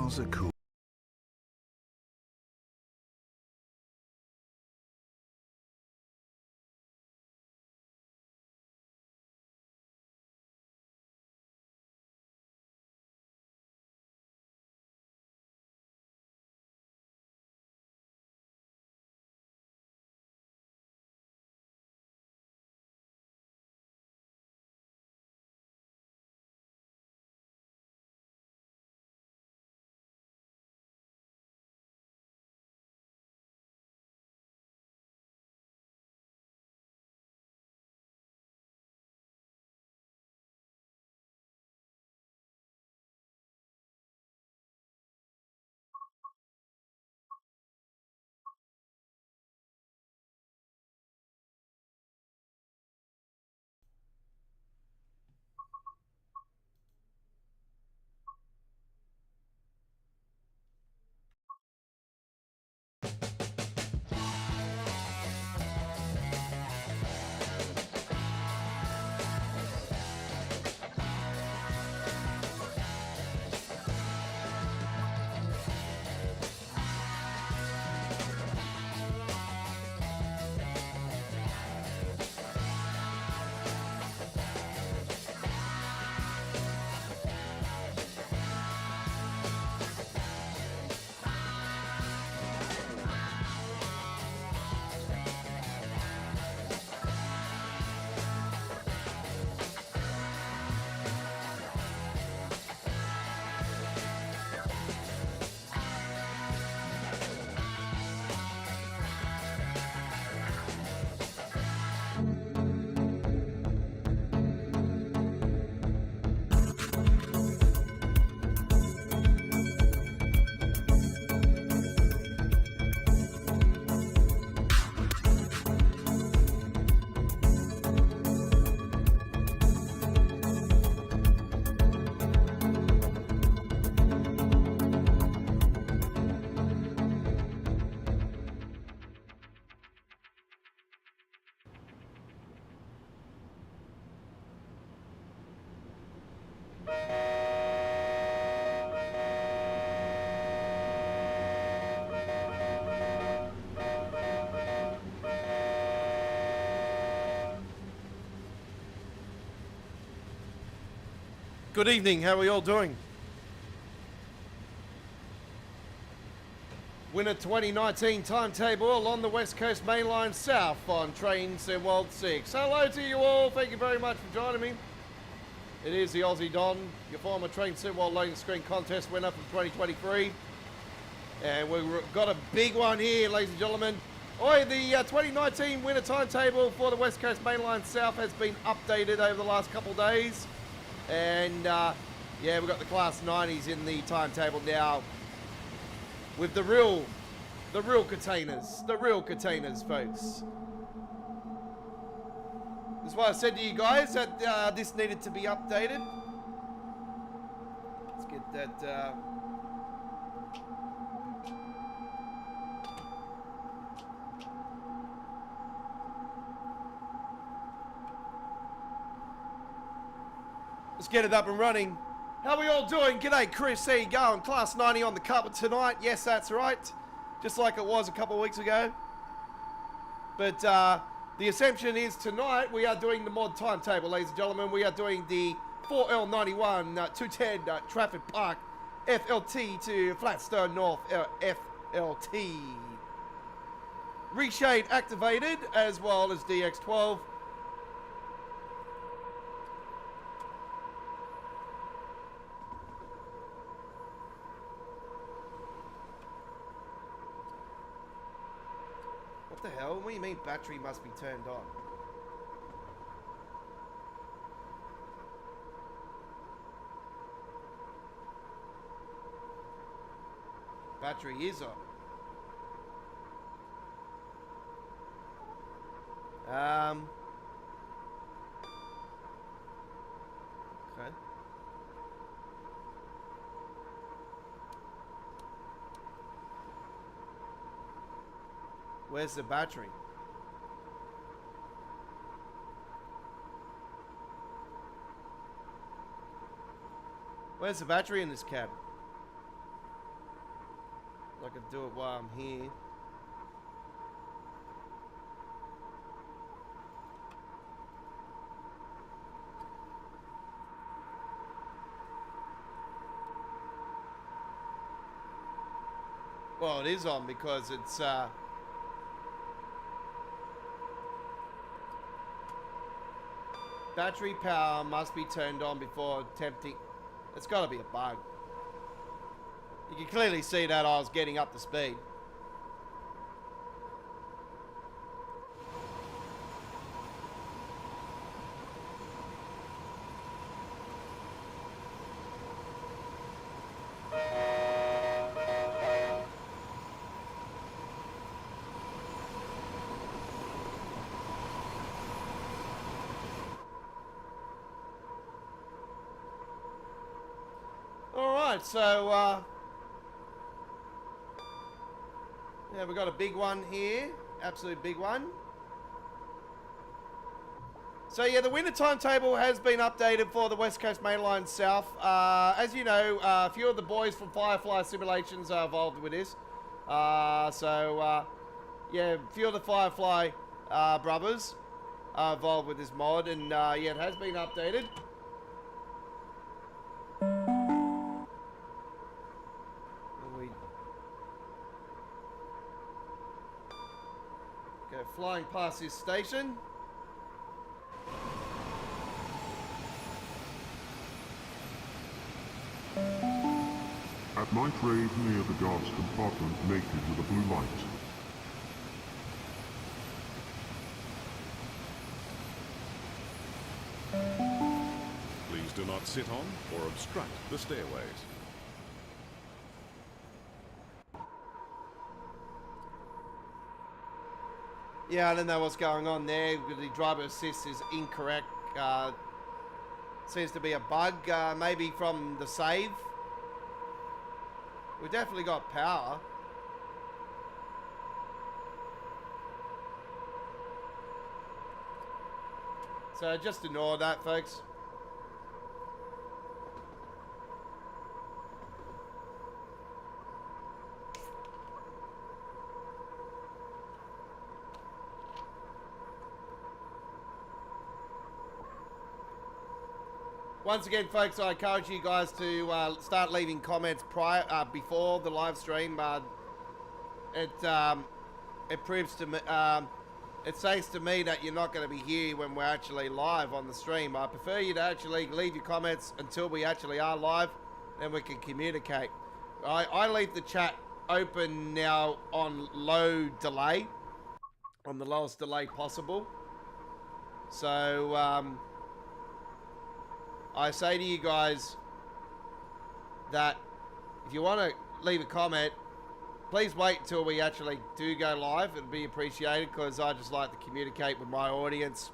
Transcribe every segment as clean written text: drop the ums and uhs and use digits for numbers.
How's it cool? Good evening, how are we all doing? Winner 2019 timetable on the West Coast Main Line South on train SimWorld 6. Hello to you all, thank you very much for joining me. It is the Aussie Don, your former train SimWorld loading screen contest winner from 2023. And we've got a big one here, ladies and gentlemen. Oi, the 2019 winner timetable for the West Coast Main Line South has been updated over the last couple of days. And yeah, we've got the Class 90s in the timetable now with the real containers, folks. That's why I said to you guys that this needed to be updated. Let's get that. Let's get it up and running. How are we all doing? G'day, Chris. How you going? Class 90 on the cover tonight. Yes, that's right. Just like it was a couple of weeks ago. But the assumption is tonight we are doing the mod timetable, ladies and gentlemen. We are doing the 4L91 210 Trafford Park FLT to Flatstone North FLT. Reshade activated as well as DX12. What the hell? What do you mean battery must be turned on? Battery is on. Okay. Where's the battery? Where's the battery in this cab? I could do it while I'm here. Well, it is on because it's battery power must be turned on before attempting. It's got to be a bug. You can clearly see that I was getting up to speed. Alright, so yeah, we got a big one here. Absolute big one. So yeah, the winter timetable has been updated for the West Coast Mainline South. As you know, a few of the boys from Firefly Simulations are involved with this. Yeah, a few of the Firefly brothers are involved with this mod, and yeah, it has been updated. Go flying past this station. At night raid near the guard's compartment naked with a blue light. Please do not sit on or obstruct the stairways. Yeah, I don't know what's going on there. The driver assist is incorrect. Seems to be a bug, maybe from the save. We definitely got power. So just ignore that, folks. Once again, folks, I encourage you guys to start leaving comments before the live stream. It proves to me, it says to me that you're not going to be here when we're actually live on the stream. I prefer you to actually leave your comments until we actually are live, then we can communicate. I leave the chat open now on low delay, on the lowest delay possible. So, I say to you guys that if you want to leave a comment, please wait until we actually do go live. It'd be appreciated because I just like to communicate with my audience.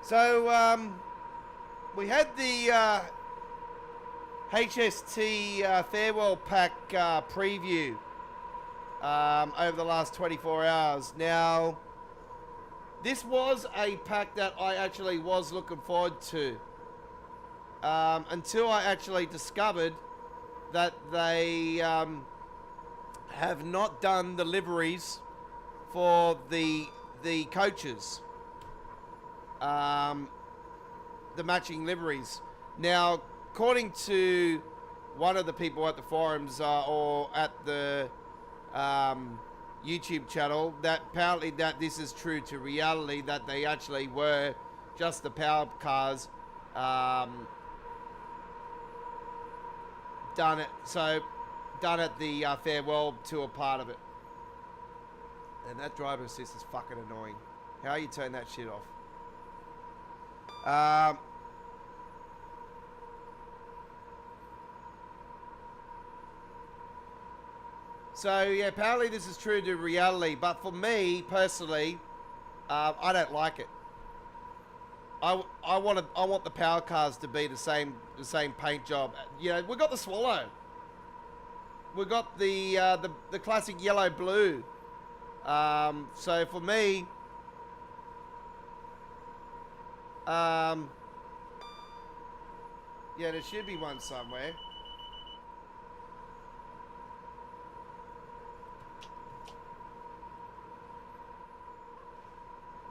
So, we had the HST Farewell Pack preview over the last 24 hours. Now, this was a pack that I actually was looking forward to until I actually discovered that they have not done the liveries for the coaches, the matching liveries. Now, according to one of the people at the forums or at the YouTube channel, that apparently that this is true to reality, that they actually were just the power cars done at the farewell tour part of it. And that driver assist is fucking annoying. How you turn that shit off? So yeah, apparently this is true to reality, but for me personally, I don't like it. I want the power cars to be the same paint job. You know, we got the Swallow, we got the classic yellow blue. So for me, Yeah, there should be one somewhere.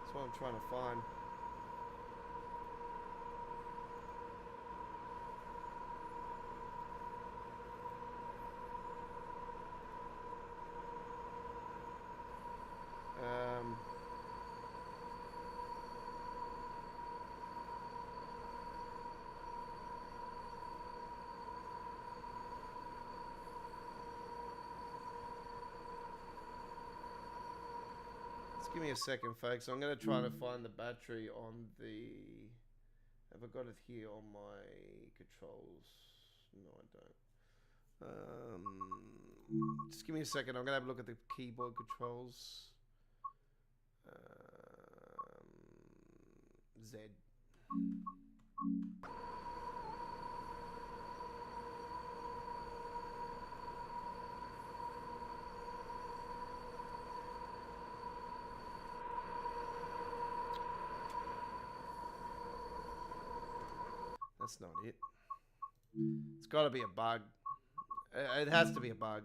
That's what I'm trying to find. Just give me a second, folks. I'm going to try to find the battery on the... Have I got it here on my controls? No, I don't. Just give me a second. I'm going to have a look at the keyboard controls. Z. That's not it. It's got to be a bug. It has to be a bug.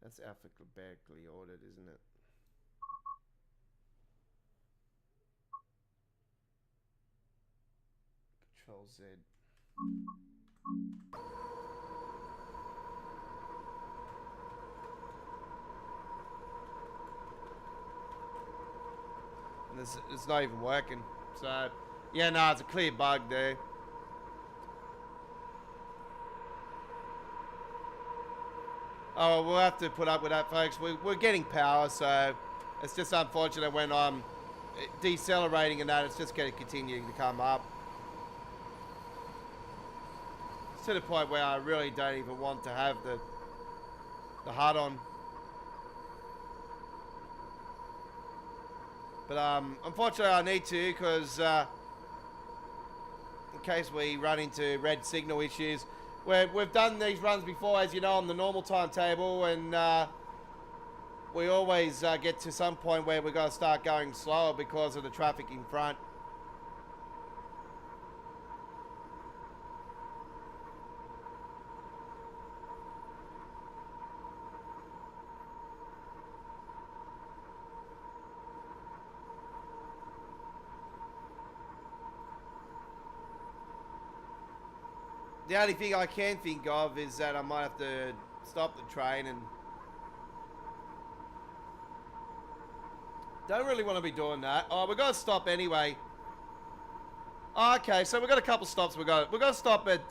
That's alphabetically ordered, isn't it? Control Z. And it's not even working. So, yeah, no, it's a clear bug there. Oh, we'll have to put up with that, folks. We're getting power, so it's just unfortunate when I'm decelerating and that, it's just continuing to come up. It's to the point where I really don't even want to have the HUD on. But unfortunately I need to, because in case we run into red signal issues. We've done these runs before, as you know, on the normal timetable, and we always get to some point where we've got to start going slower because of the traffic in front. The only thing I can think of is that I might have to stop the train, and don't really want to be doing that. Oh, we've got to stop anyway. Oh, okay, so we've got a couple stops. We've got to stop at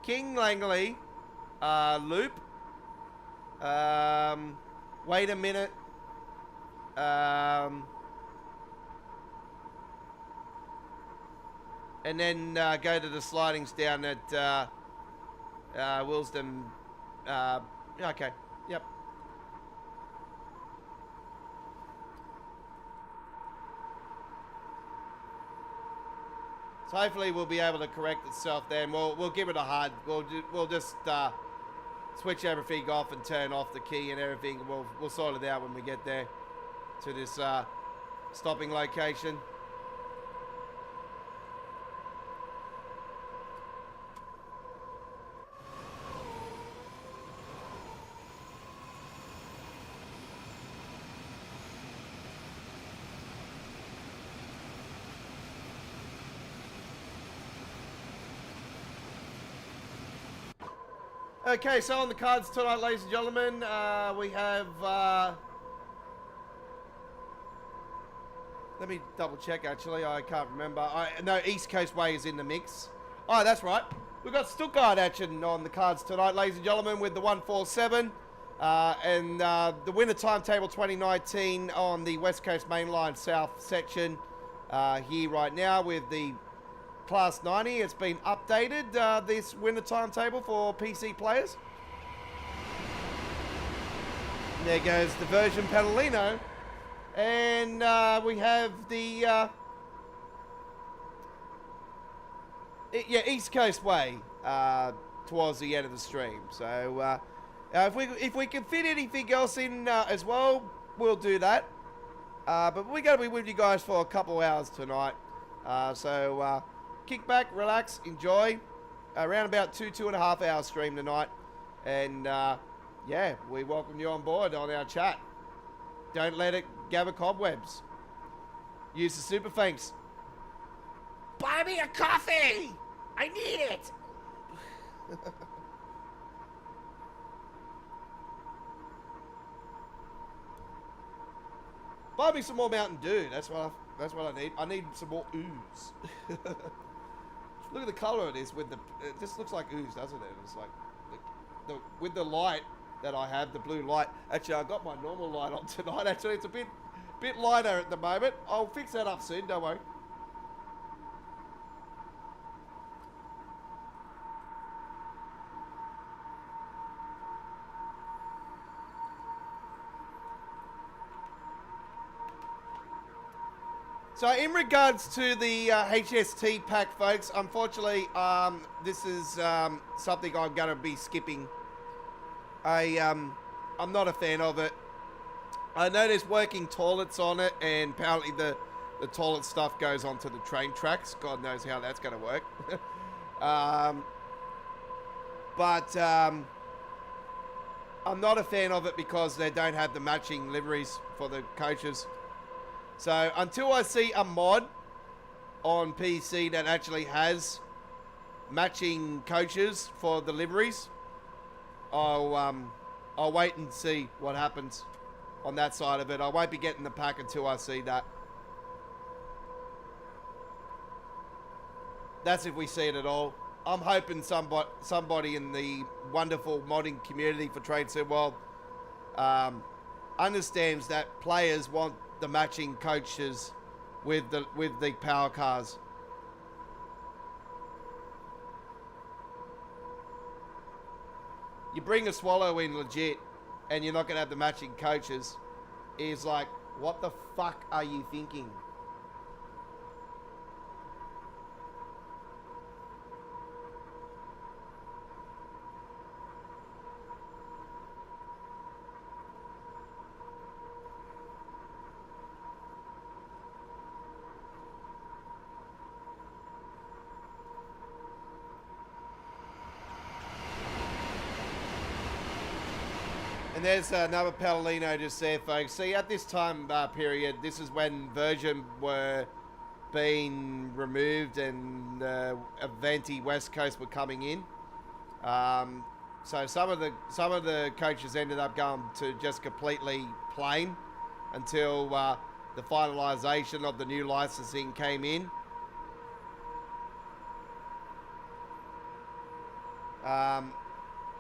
King Langley Loop. Wait a minute. And then go to the slidings down at Willesden. Okay, yep. So hopefully we'll be able to correct itself then. We'll give it a HUD. We'll just switch everything off and turn off the key and everything. We'll sort it out when we get there to this stopping location. Okay, so on the cards tonight, ladies and gentlemen, we have... let me double check, actually. I can't remember. No, East Coast Way is in the mix. Oh, that's right. We've got Stuttgart action on the cards tonight, ladies and gentlemen, with the 147. And the winter timetable 2019 on the West Coast Mainline South section here right now with the Class 90. It's been updated, this winter timetable for PC players. There goes the version Pedalino. And we have the Yeah, East Coast way towards the end of the stream. So if we can fit anything else in as well, we'll do that. But we're going to be with you guys for a couple hours tonight. So kick back, relax, enjoy. Around about 2.5 hour stream tonight. And yeah, we welcome you on board on our chat. Don't let it gather cobwebs. Use the super thanks. Buy me a coffee! I need it! Buy me some more Mountain Dew. That's what I need. I need some more ooze. Look at the color of this. With the, it just looks like ooze, doesn't it? It's like with the light that I have, the blue light. Actually, I got my normal light on tonight. Actually, it's a bit lighter at the moment. I'll fix that up soon. Don't worry. So in regards to the HST pack, folks, unfortunately, this is something I'm going to be skipping. I'm not a fan of it. I know there's working toilets on it, and apparently the toilet stuff goes onto the train tracks. God knows how that's going to work. But I'm not a fan of it because they don't have the matching liveries for the coaches. So until I see a mod on PC that actually has matching coaches for the liveries, I'll wait and see what happens on that side of it. I won't be getting the pack until I see that. That's if we see it at all. I'm hoping somebody in the wonderful modding community for Train Sim World understands that players want the matching coaches with the power cars. You bring a Swallow in legit and you're not going to have the matching coaches is like, what the fuck are you thinking? And there's another Palomino just there, folks. See, at this time period, this is when version were being removed and Avanti West Coast were coming in. So some of the coaches ended up going to just completely plain until the finalisation of the new licensing came in.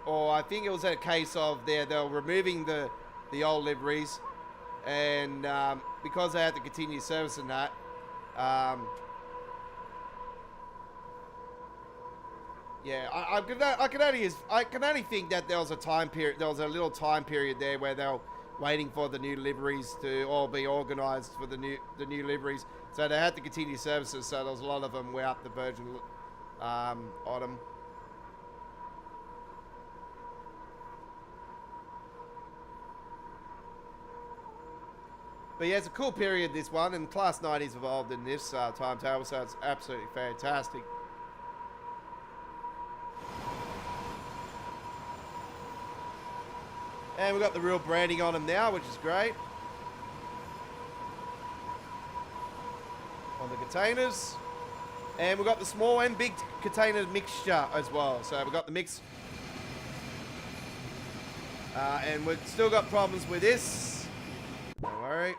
Or I think it was a case of they were removing the old liveries, and because they had to continue servicing that, yeah, I can only think that there was a time period. There was a little time period there where they were waiting for the new liveries to all be organised for the new liveries, so they had to continue services. So there was a lot of them were up the version autumn. But yeah, it's a cool period, this one, and Class 90's involved in this timetable, so it's absolutely fantastic. And we've got the real branding on them now, which is great. On the containers. And we've got the small and big container mixture as well. So we've got the mix. And we've still got problems with this. Don't worry.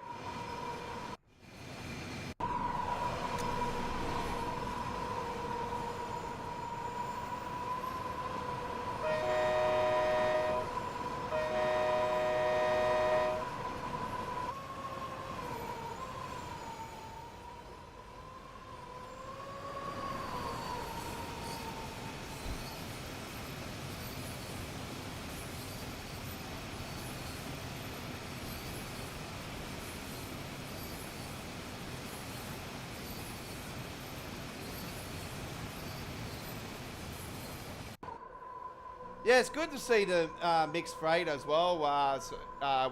Yeah, it's good to see the mixed freight as well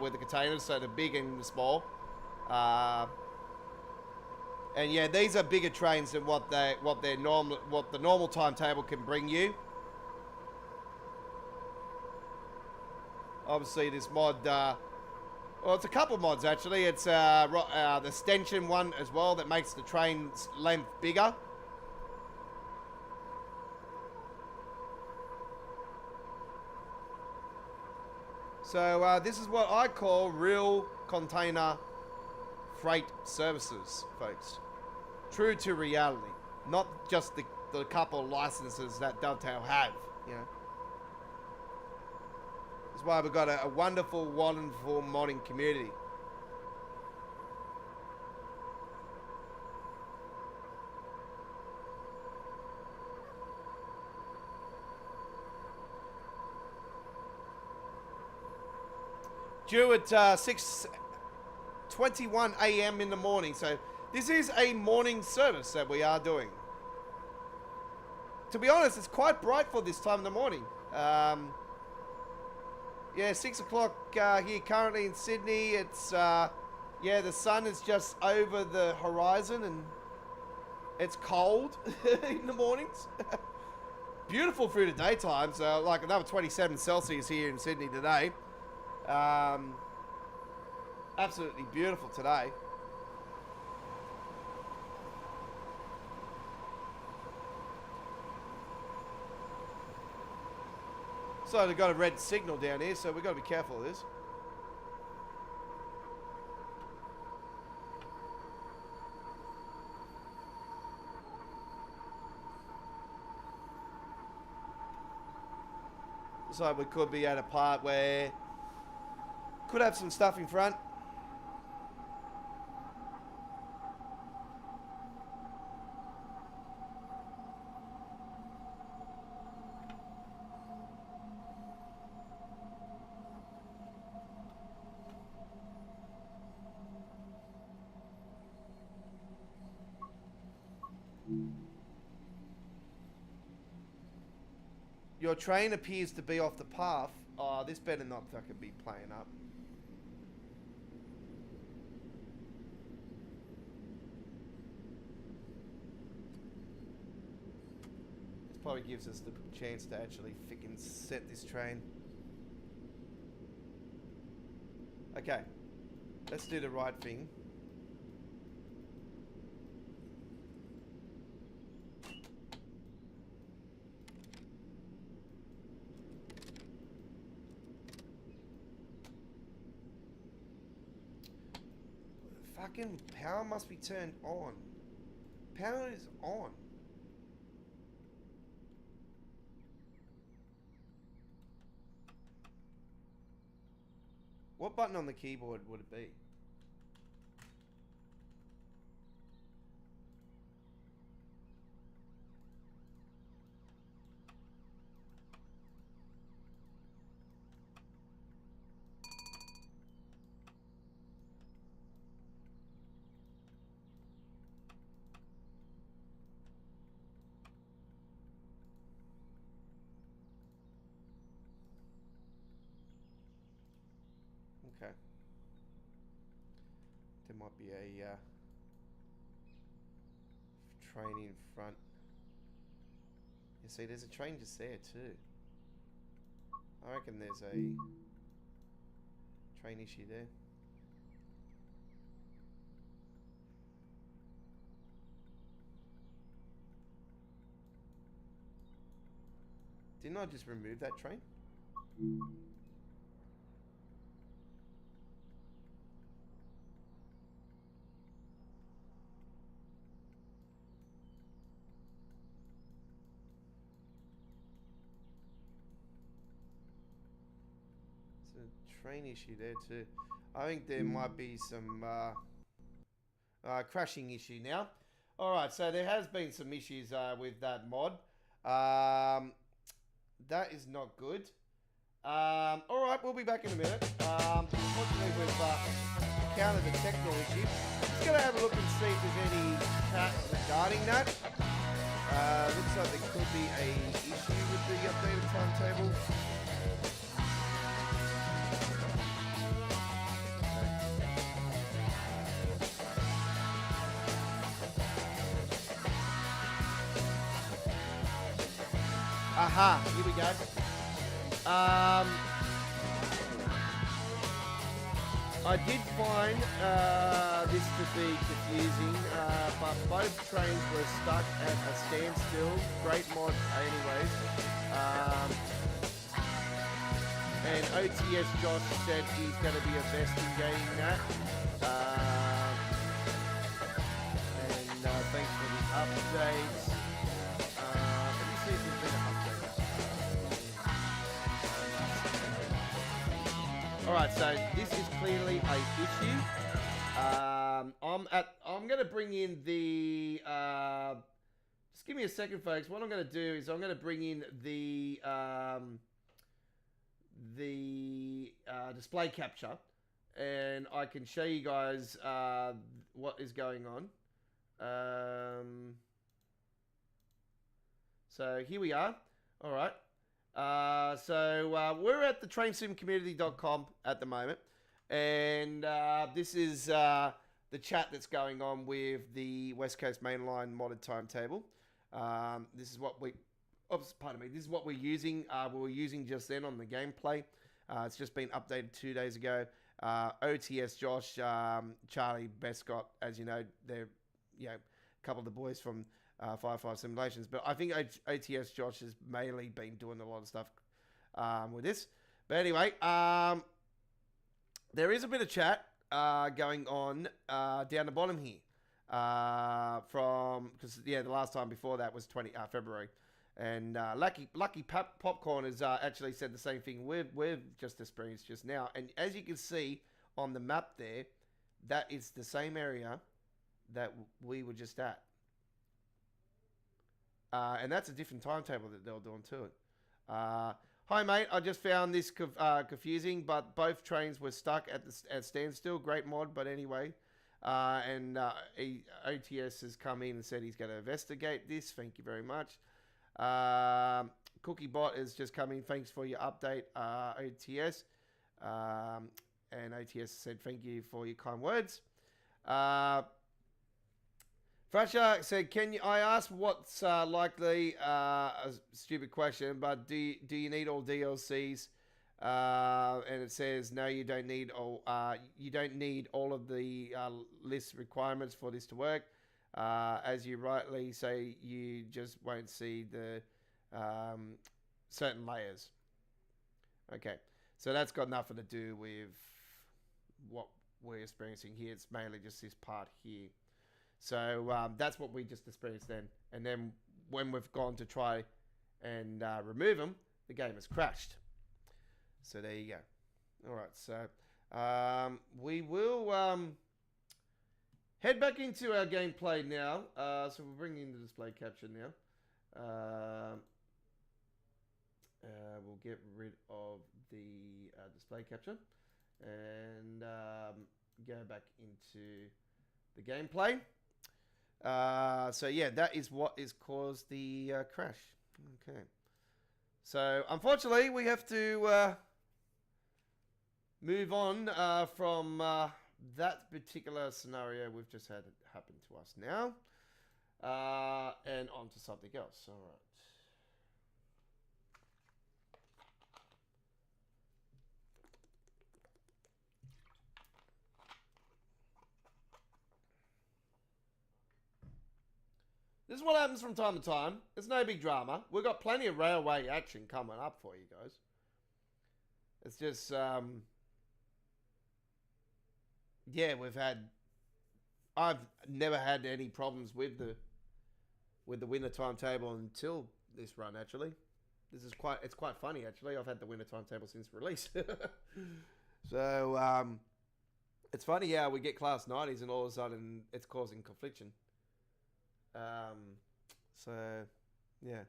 with the containers, so the big and the small. And yeah, these are bigger trains than what the normal timetable can bring you. Obviously, this mod, well, it's a couple mods actually. It's the stanchion one as well that makes the train's length bigger. So this is what I call real container freight services, folks. True to reality, not just the couple of licenses that Dovetail have, you know. That's why we've got a wonderful modding community. Due at 6:21 a.m. in the morning, so this is a morning service that we are doing. To be honest, it's quite bright for this time in the morning. Yeah, 6 o'clock here currently in Sydney. It's, yeah, the sun is just over the horizon and it's cold in the mornings. Beautiful through the daytime, so like another 27 Celsius here in Sydney today. Absolutely beautiful today. So they've got a red signal down here, so we've got to be careful of this. So we could be at a part where could have some stuff in front. Your train appears to be off the path. Oh, this better not fucking be playing up. This probably gives us the chance to actually fucking set this train. Okay. Let's do the right thing. Fucking power must be turned on. Power is on. What button on the keyboard would it be? Okay. There might be a train in front. You see, there's a train just there too. I reckon there's a train issue there. Didn't I just remove that train? Train issue there too. I think there might be some crashing issue now. Alright, so there has been some issues with that mod. That is not good. Alright, we'll be back in a minute. Unfortunately, we've encountered a technical issue. Just going to have a look and see if there's any chat regarding that. Looks like there could be a issue with the updated timetable. Aha, here we go. I did find this to be confusing, but both trains were stuck at a standstill. Great mod anyways. And OTS Josh said he's going to be investigating that. And thanks for the updates. Let me see if there's been an update. Alright, so this is clearly a issue. I'm going to bring in the... just give me a second, folks. What I'm going to do is I'm going to bring in the display capture, and I can show you guys what is going on. So here we are. All right. So we're at the trainsimcommunity.com at the moment, and this is the chat that's going on with the West Coast Mainline modded timetable. This is what we... Oops, pardon me. This is what we're using. We were using just then on the gameplay. It's just been updated 2 days ago. OTS Josh, Charlie Bescott, as you know, they're a couple of the boys from 5 Simulations. But I think OTS Josh has mainly been doing a lot of stuff with this. But anyway, there is a bit of chat going on down the bottom here. Because the last time before that was February. And Lucky Popcorn has actually said the same thing we've just experienced just now. And as you can see on the map there, that is the same area that we were just at. And that's a different timetable that they're doing to it. Hi, mate. I just found this confusing, but both trains were stuck at standstill. Great mod, but anyway. And OTS has come in and said he's going to investigate this. Thank you very much. Cookiebot is just coming. Thanks for your update, OTS. And OTS said thank you for your kind words. Thrasher said, I asked what's likely, a stupid question, but do you need all DLCs? And it says, no, you don't need all of the list requirements for this to work. As you rightly say, you just won't see the certain layers. Okay, so that's got nothing to do with what we're experiencing here. It's mainly just this part here. So that's what we just experienced then. And then when we've gone to try and remove them, the game has crashed. So there you go. All right, so we will head back into our gameplay now. So we'll bring in the display capture now. We'll get rid of the display capture and go back into the gameplay. So yeah, that is what has caused the crash. Okay. So unfortunately, we have to move on from that particular scenario we've just had happen to us now, and on to something else. All right. This is what happens from time to time. It's no big drama. We've got plenty of railway action coming up for you guys. It's just, yeah, I've never had any problems with the winter timetable until this run, actually. It's quite funny, actually. I've had the winter timetable since release. So, it's funny how we get class 90s and all of a sudden it's causing confliction. So, yeah.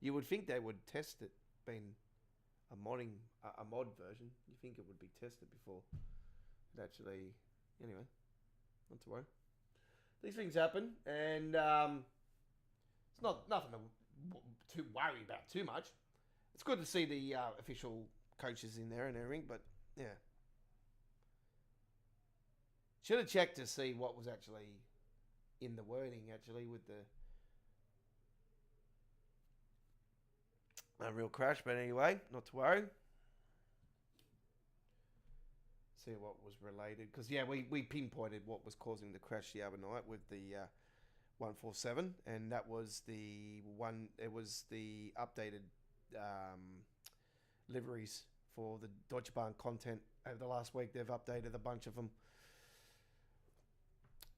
You would think they would test it, being a mod version. You think it would be tested before it actually... Anyway, not to worry. These things happen, and It's nothing to worry about too much. It's good to see the official coaches in there and everything, but yeah. Should have checked to see what was actually in the wording, actually, with the real crash. But anyway, not to worry. See what was related. Because, yeah, we pinpointed what was causing the crash the other night with the 147. And that was the one, it was the updated liveries for the Deutsche Bahn content. Over the last week, they've updated a bunch of them.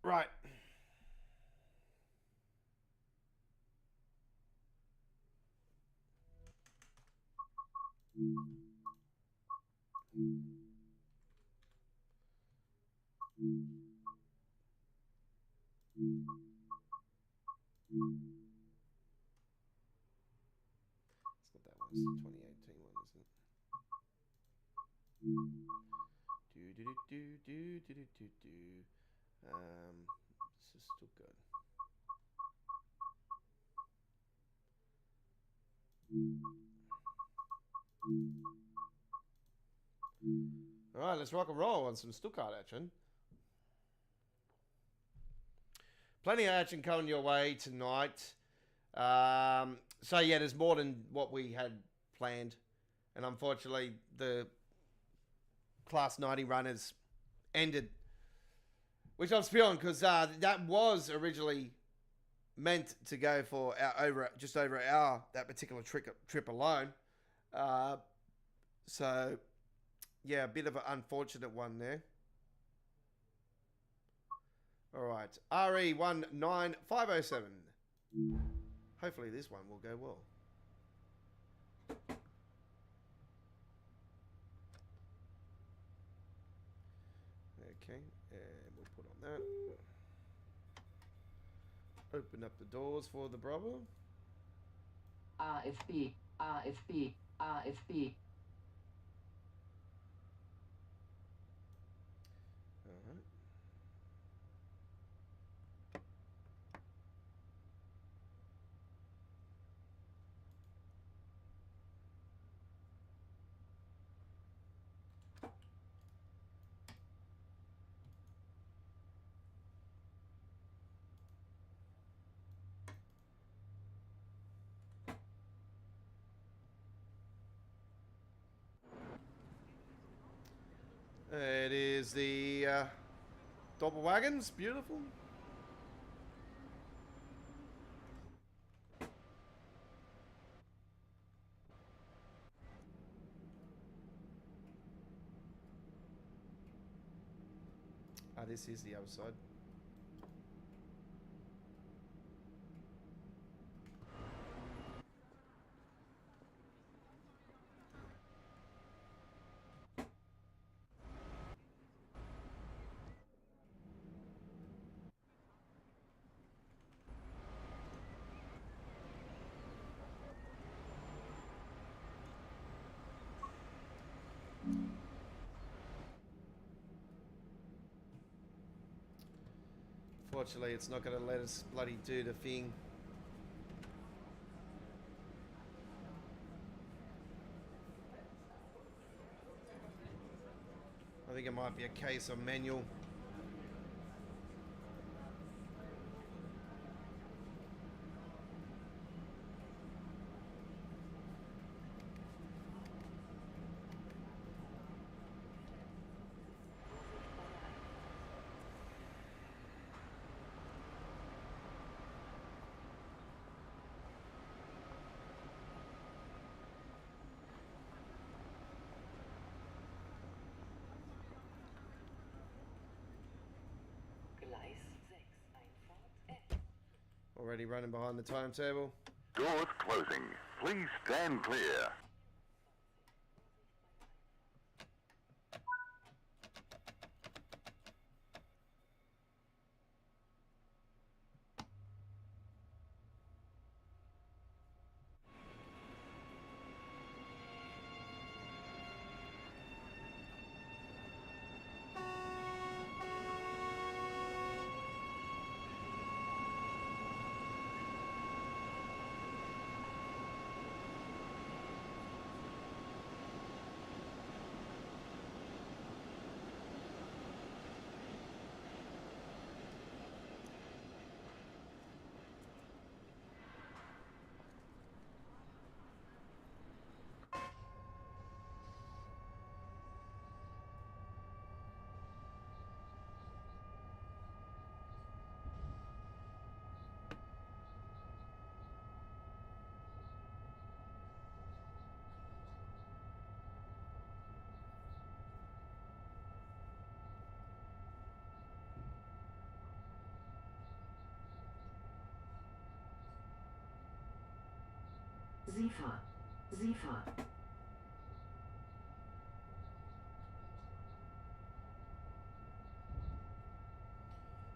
Right. It's not that one, it's the 2018 one, isn't it? This is still good. All right, let's rock and roll on some Stuttgart action. Plenty of action coming your way tonight. So, yeah, there's more than what we had planned. And unfortunately, the Class 90 runners ended. Which I'm spewing because that was originally meant to go for just over an hour, that particular trip alone. So, yeah, a bit of an unfortunate one there. All right, RE19507. Hopefully this one will go well. Okay, and we'll put on that. Open up the doors for the Bravo. RFB, RFB, RFB. All right. It is the Doppelwagons. Beautiful. Ah, this is the other side. Fortunately, it's not going to let us bloody do the thing. I think it might be a case of manual. Already running behind the timetable. Doors closing. Please stand clear. Sifa. Sifa.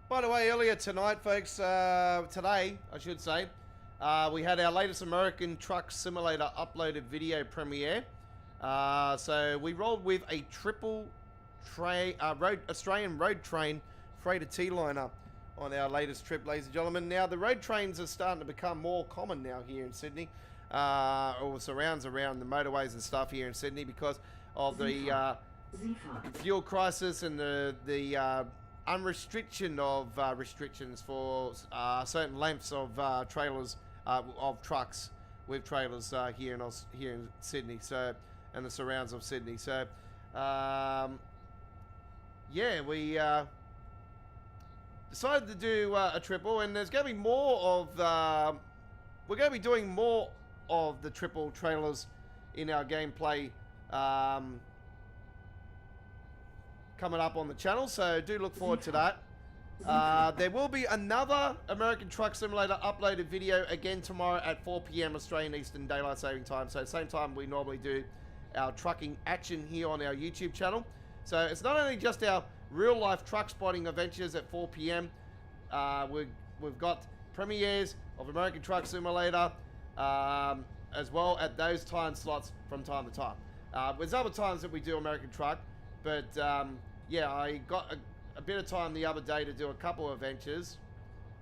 By the way, earlier tonight, folks, today, I should say, we had our latest American Truck Simulator uploaded video premiere. So we rolled with a triple Australian road train freighter T-liner on our latest trip, ladies and gentlemen. Now, the road trains are starting to become more common now here in Sydney, or surrounds around the motorways and stuff here in Sydney because of the fuel crisis and the unrestriction of restrictions for certain lengths of trailers, of trucks with trailers here in Sydney, so, and the surrounds of Sydney. So, yeah, we decided to do a triple, and there's going to be more of we're going to be doing more of the triple trailers in our gameplay coming up on the channel, so do look forward to that. There will be another American Truck Simulator uploaded video again tomorrow at 4 PM Australian Eastern Daylight Saving Time, so same time we normally do our trucking action here on our YouTube channel. So it's not only just our real life truck spotting adventures at 4 PM, we've got premieres of American Truck Simulator as well at those time slots from time to time. There's other times that we do American Truck, but yeah, I got a bit of time the other day to do a couple of adventures,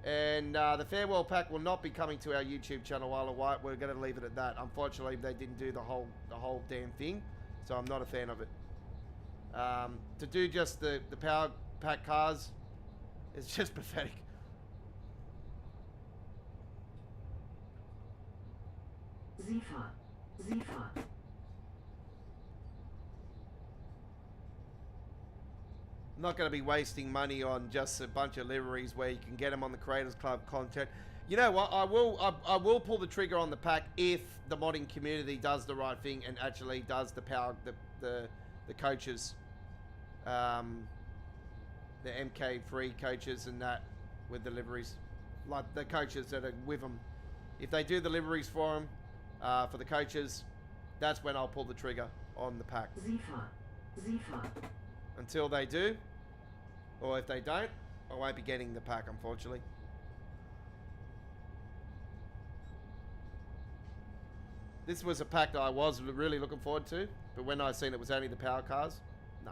and the farewell pack will not be coming to our YouTube channel while a while. We're going to leave it at that. Unfortunately, they didn't do the whole damn thing, so I'm not a fan of it. To do just the power pack cars is just pathetic. Sifa. Sifa. I'm not going to be wasting money on just a bunch of liveries where you can get them on the Creators Club content. You know what? I will pull the trigger on the pack if the modding community does the right thing and actually does the power the coaches, the MK3 coaches and that with the liveries, like the coaches that are with them. If they do the liveries for them, for the coaches, that's when I'll pull the trigger on the pack. Sifa. Sifa. Until they do, or if they don't, I won't be getting the pack, unfortunately. This was a pack that I was really looking forward to, but when I seen it was only the power cars, no,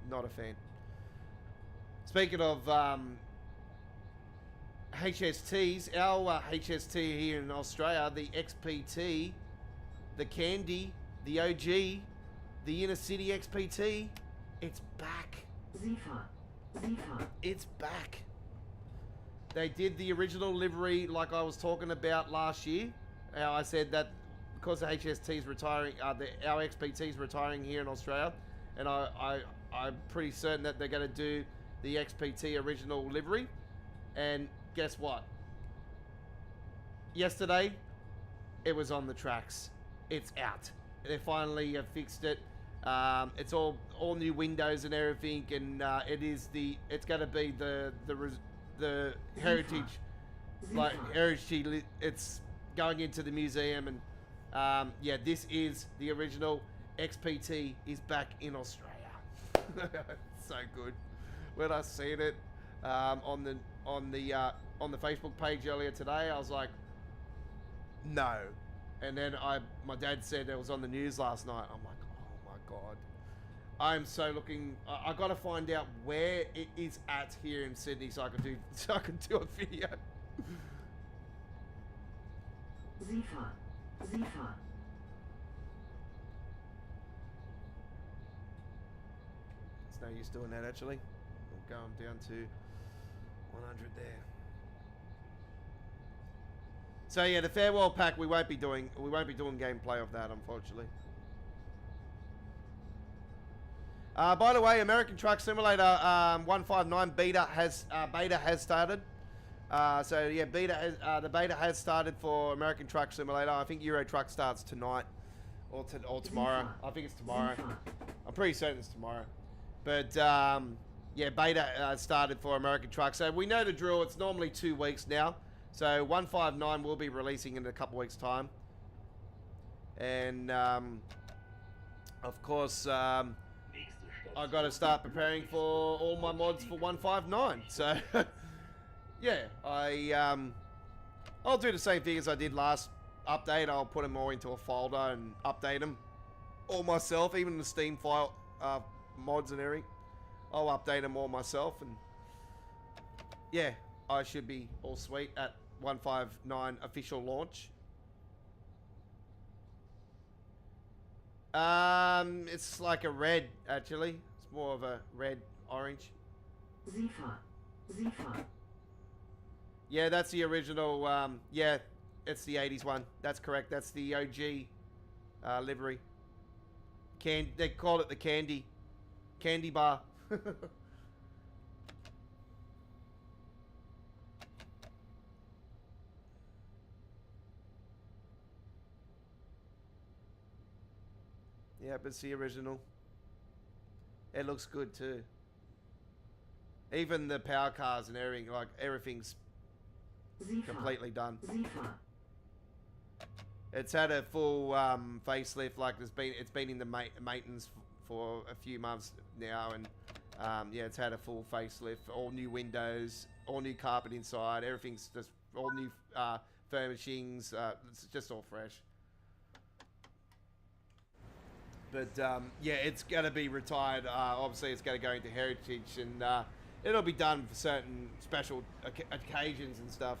not a fan. Speaking of HSTs, our HST here in Australia, the XPT, the Candy, the OG, the Inner City XPT, it's back. Sifa. Sifa. It's back. They did the original livery like I was talking about last year. I said that because the HST's retiring, our XPT's retiring here in Australia, and I'm pretty certain that they're going to do the XPT original livery. And guess what? Yesterday, it was on the tracks. It's out. They finally fixed it. It's all new windows and everything, and it's going to be the heritage, like heritage. It's going into the museum, and yeah, this is the original XPT is back in Australia. So good. When I seen it on the Facebook page earlier today, I was like, no. And then my dad said it was on the news last night. I'm like, oh my god. I'm so looking. I got to find out where it is at here in Sydney so I can do a video. Sifa. Sifa. It's no use doing that actually. We'll go down to 100 there. So yeah, the farewell pack we won't be doing gameplay of that, unfortunately. By the way, American Truck Simulator 159 beta has started. So yeah, the beta has started for American Truck Simulator. I think Euro Truck starts tonight or tomorrow. I think it's tomorrow. I'm pretty certain it's tomorrow. But yeah, beta started for American Truck. So we know the drill. It's normally 2 weeks now. So 159 will be releasing in a couple weeks' time. And of course, I've got to start preparing for all my mods for 159. So yeah, I'll do the same thing as I did last update. I'll put them all into a folder and update them all myself, even the Steam file mods and everything. I'll update them all myself, and yeah, I should be all sweet at 159 official launch. It's like a red, actually. It's more of a red orange. Zifa. Zifa. Yeah, that's the original. Yeah, it's the 80s one. That's correct. That's the OG livery. They call it the candy bar. Yeah, but it's the original. It looks good too. Even the power cars and everything, like everything's Zifa. completely done. Zifa. It's had a full facelift. Like it's been in the maintenance for a few months now, and yeah, it's had a full facelift. All new windows, all new carpet inside. Everything's just all new furnishings. It's just all fresh. But yeah, it's going to be retired. Obviously, it's going to go into heritage, and it'll be done for certain special occasions and stuff.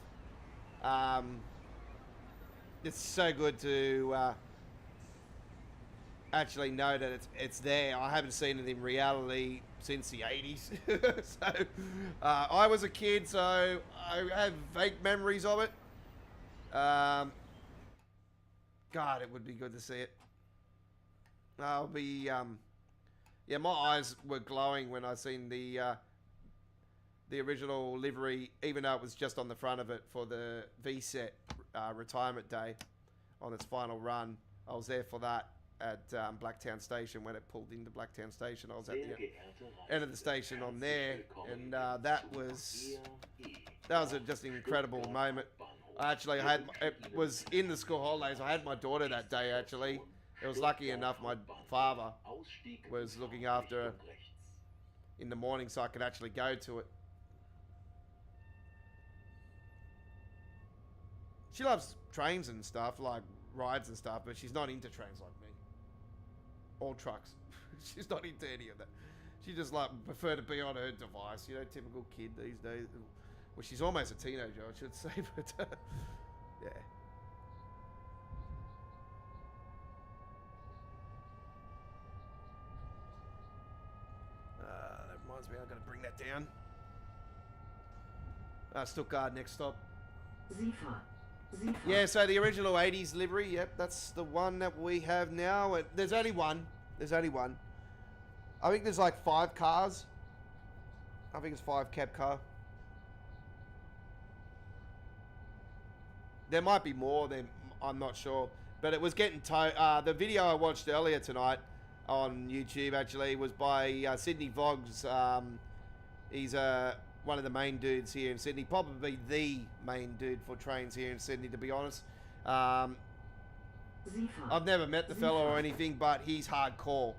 It's so good to actually know that it's there. I haven't seen it in reality since the 80s. So I was a kid, so I have vague memories of it. God, it would be good to see it. I'll be, yeah, my eyes were glowing when I seen the original livery, even though it was just on the front of it for the VSET retirement day on its final run. I was there for that at Blacktown Station when it pulled into Blacktown Station. I was at the end of the station on there, and that was just an incredible moment. Actually, it was in the school holidays. I had my daughter that day, actually. It was lucky enough my father was looking after her in the morning, so I could actually go to it. She loves trains and stuff, like rides and stuff, but she's not into trains like me. Or trucks. She's not into any of that. She just like prefer to be on her device, you know, typical kid these days. Well, she's almost a teenager, I should say, but yeah. That reminds me, I've got to bring that down. Stuttgart, next stop. Zifa. Zifa. Yeah, so the original 80s livery, yep, that's the one that we have now. There's only one. There's only one. I think there's like 5 cars. I think it's 5 cab car. There might be more, I'm not sure. But it was getting the video I watched earlier tonight on YouTube, actually, was by Sydney Vlogs. He's one of the main dudes here in Sydney, probably the main dude for trains here in Sydney, to be honest. I've never met the fellow or anything, but he's hardcore.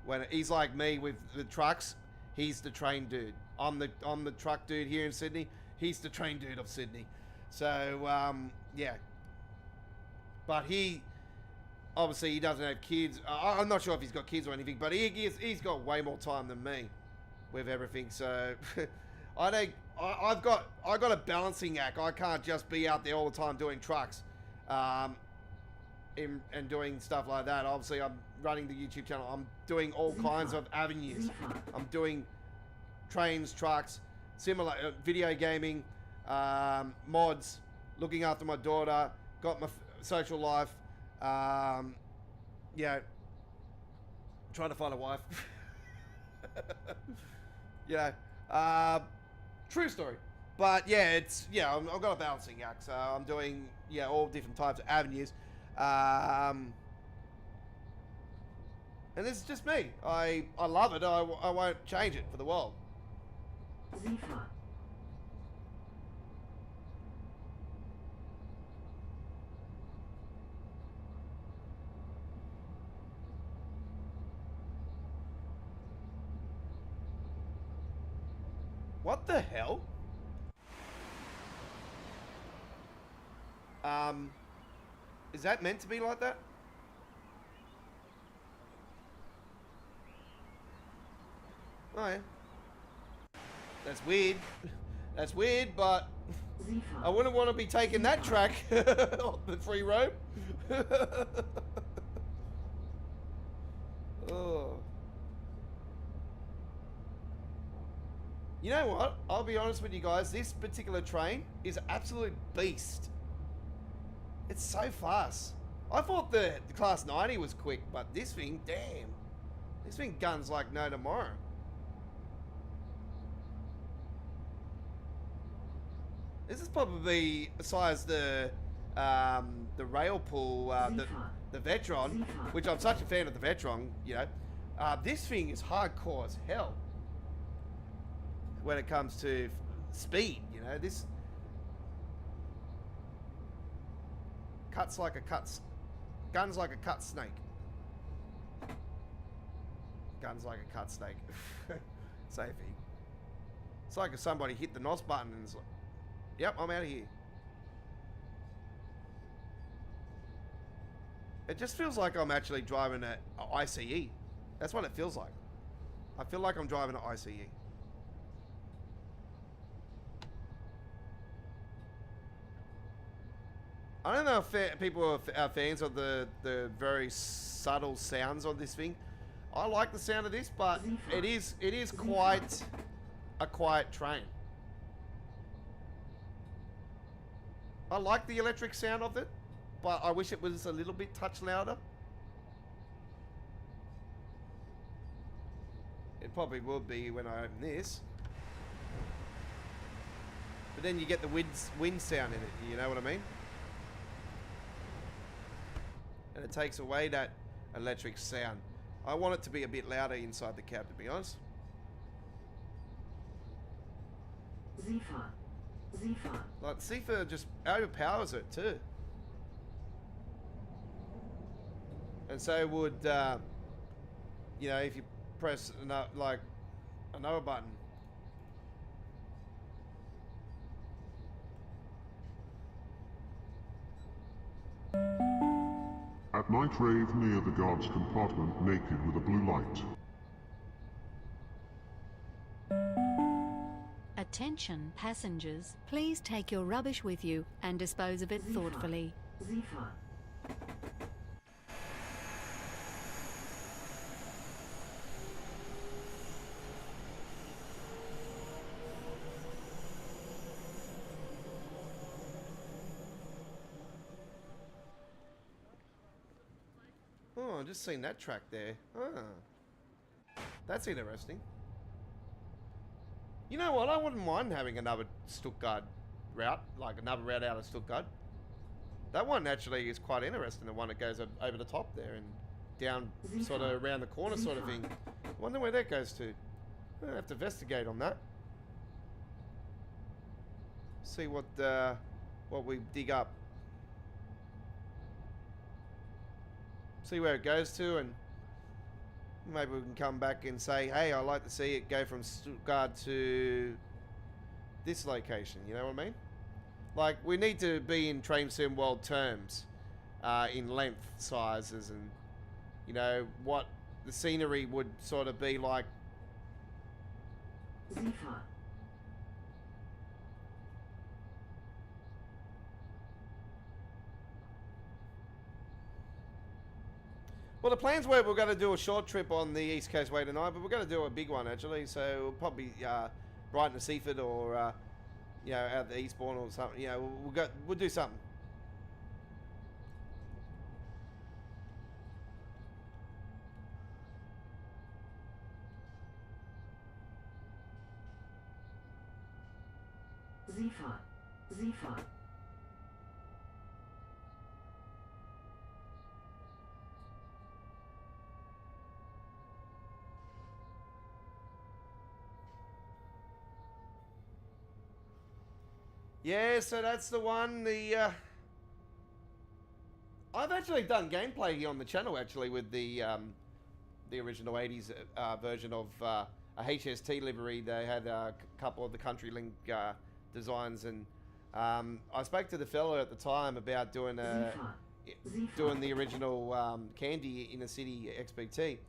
When he's like me with the trucks, he's the train dude. I'm the truck dude here in Sydney. He's the train dude of Sydney. So yeah, but obviously he doesn't have kids. I'm not sure if he's got kids or anything, but he's got way more time than me with everything. So I've got a balancing act. I can't just be out there all the time doing trucks, and doing stuff like that. Obviously, I'm running the YouTube channel. I'm doing all kinds of avenues. I'm doing trains, trucks, similar video gaming, mods, looking after my daughter, got my social life. Yeah, trying to find a wife. True story. But yeah, I've got a balancing act, so I'm doing all different types of avenues. And it's just me. I love it. I won't change it for the world. Zifa. What the hell? Is that meant to be like that? Oh yeah. That's weird. That's weird, but I wouldn't want to be taking that track on the free road. Oh. You know what? I'll be honest with you guys. This particular train is an absolute beast. It's so fast. I thought the Class 90 was quick, but this thing, damn. This thing guns like no tomorrow. This is probably besides the rail pool, the Vetron, which I'm such a fan of the Vetron, you know. This thing is hardcore as hell when it comes to speed, you know. This guns like a cut snake. Guns like a cut snake. Safety. It's like if somebody hit the NOS button and it's like, yep, I'm out of here. It just feels like I'm actually driving an ICE. That's what it feels like. I feel like I'm driving an ICE. I don't know if people are fans of the very subtle sounds on this thing. I like the sound of this, but it is quite a quiet train. I like the electric sound of it, but I wish it was a little bit touch louder. It probably will be when I open this. But then you get the wind sound in it, you know what I mean? And it takes away that electric sound. I want it to be a bit louder inside the cab, to be honest. Like, Sifa just overpowers it too. And so would, you know, if you press another button. At night rave near the guard's compartment naked with a blue light. Attention passengers, please take your rubbish with you and dispose of it thoughtfully. Oh, I've just seen that track there. Ah. That's interesting. You know what? I wouldn't mind having another Stuttgart route, like another route out of Stuttgart. That one actually is quite interesting, the one that goes over the top there and down sort of around the corner sort of thing. I wonder where that goes to. I'll have to investigate on that. See what we dig up. See where it goes to, and maybe we can come back and say, hey, I'd like to see it go from Stuttgart to this location, you know what I mean? Like, we need to be in Train Sim World terms, in length, sizes, and, you know, what the scenery would sort of be like. Well, the plans were we're going to do a short trip on the East Coast Way tonight, but we're going to do a big one, actually. So we'll probably Brighton to Seaford or, you know, out the Eastbourne or something. You know, we'll do something. Zifar. Yeah, so that's the one. I've actually done gameplay on the channel actually with the original 80s version of HST livery. They had a couple of the Country Link designs, and I spoke to the fellow at the time about doing the original Candy Inner City XPT,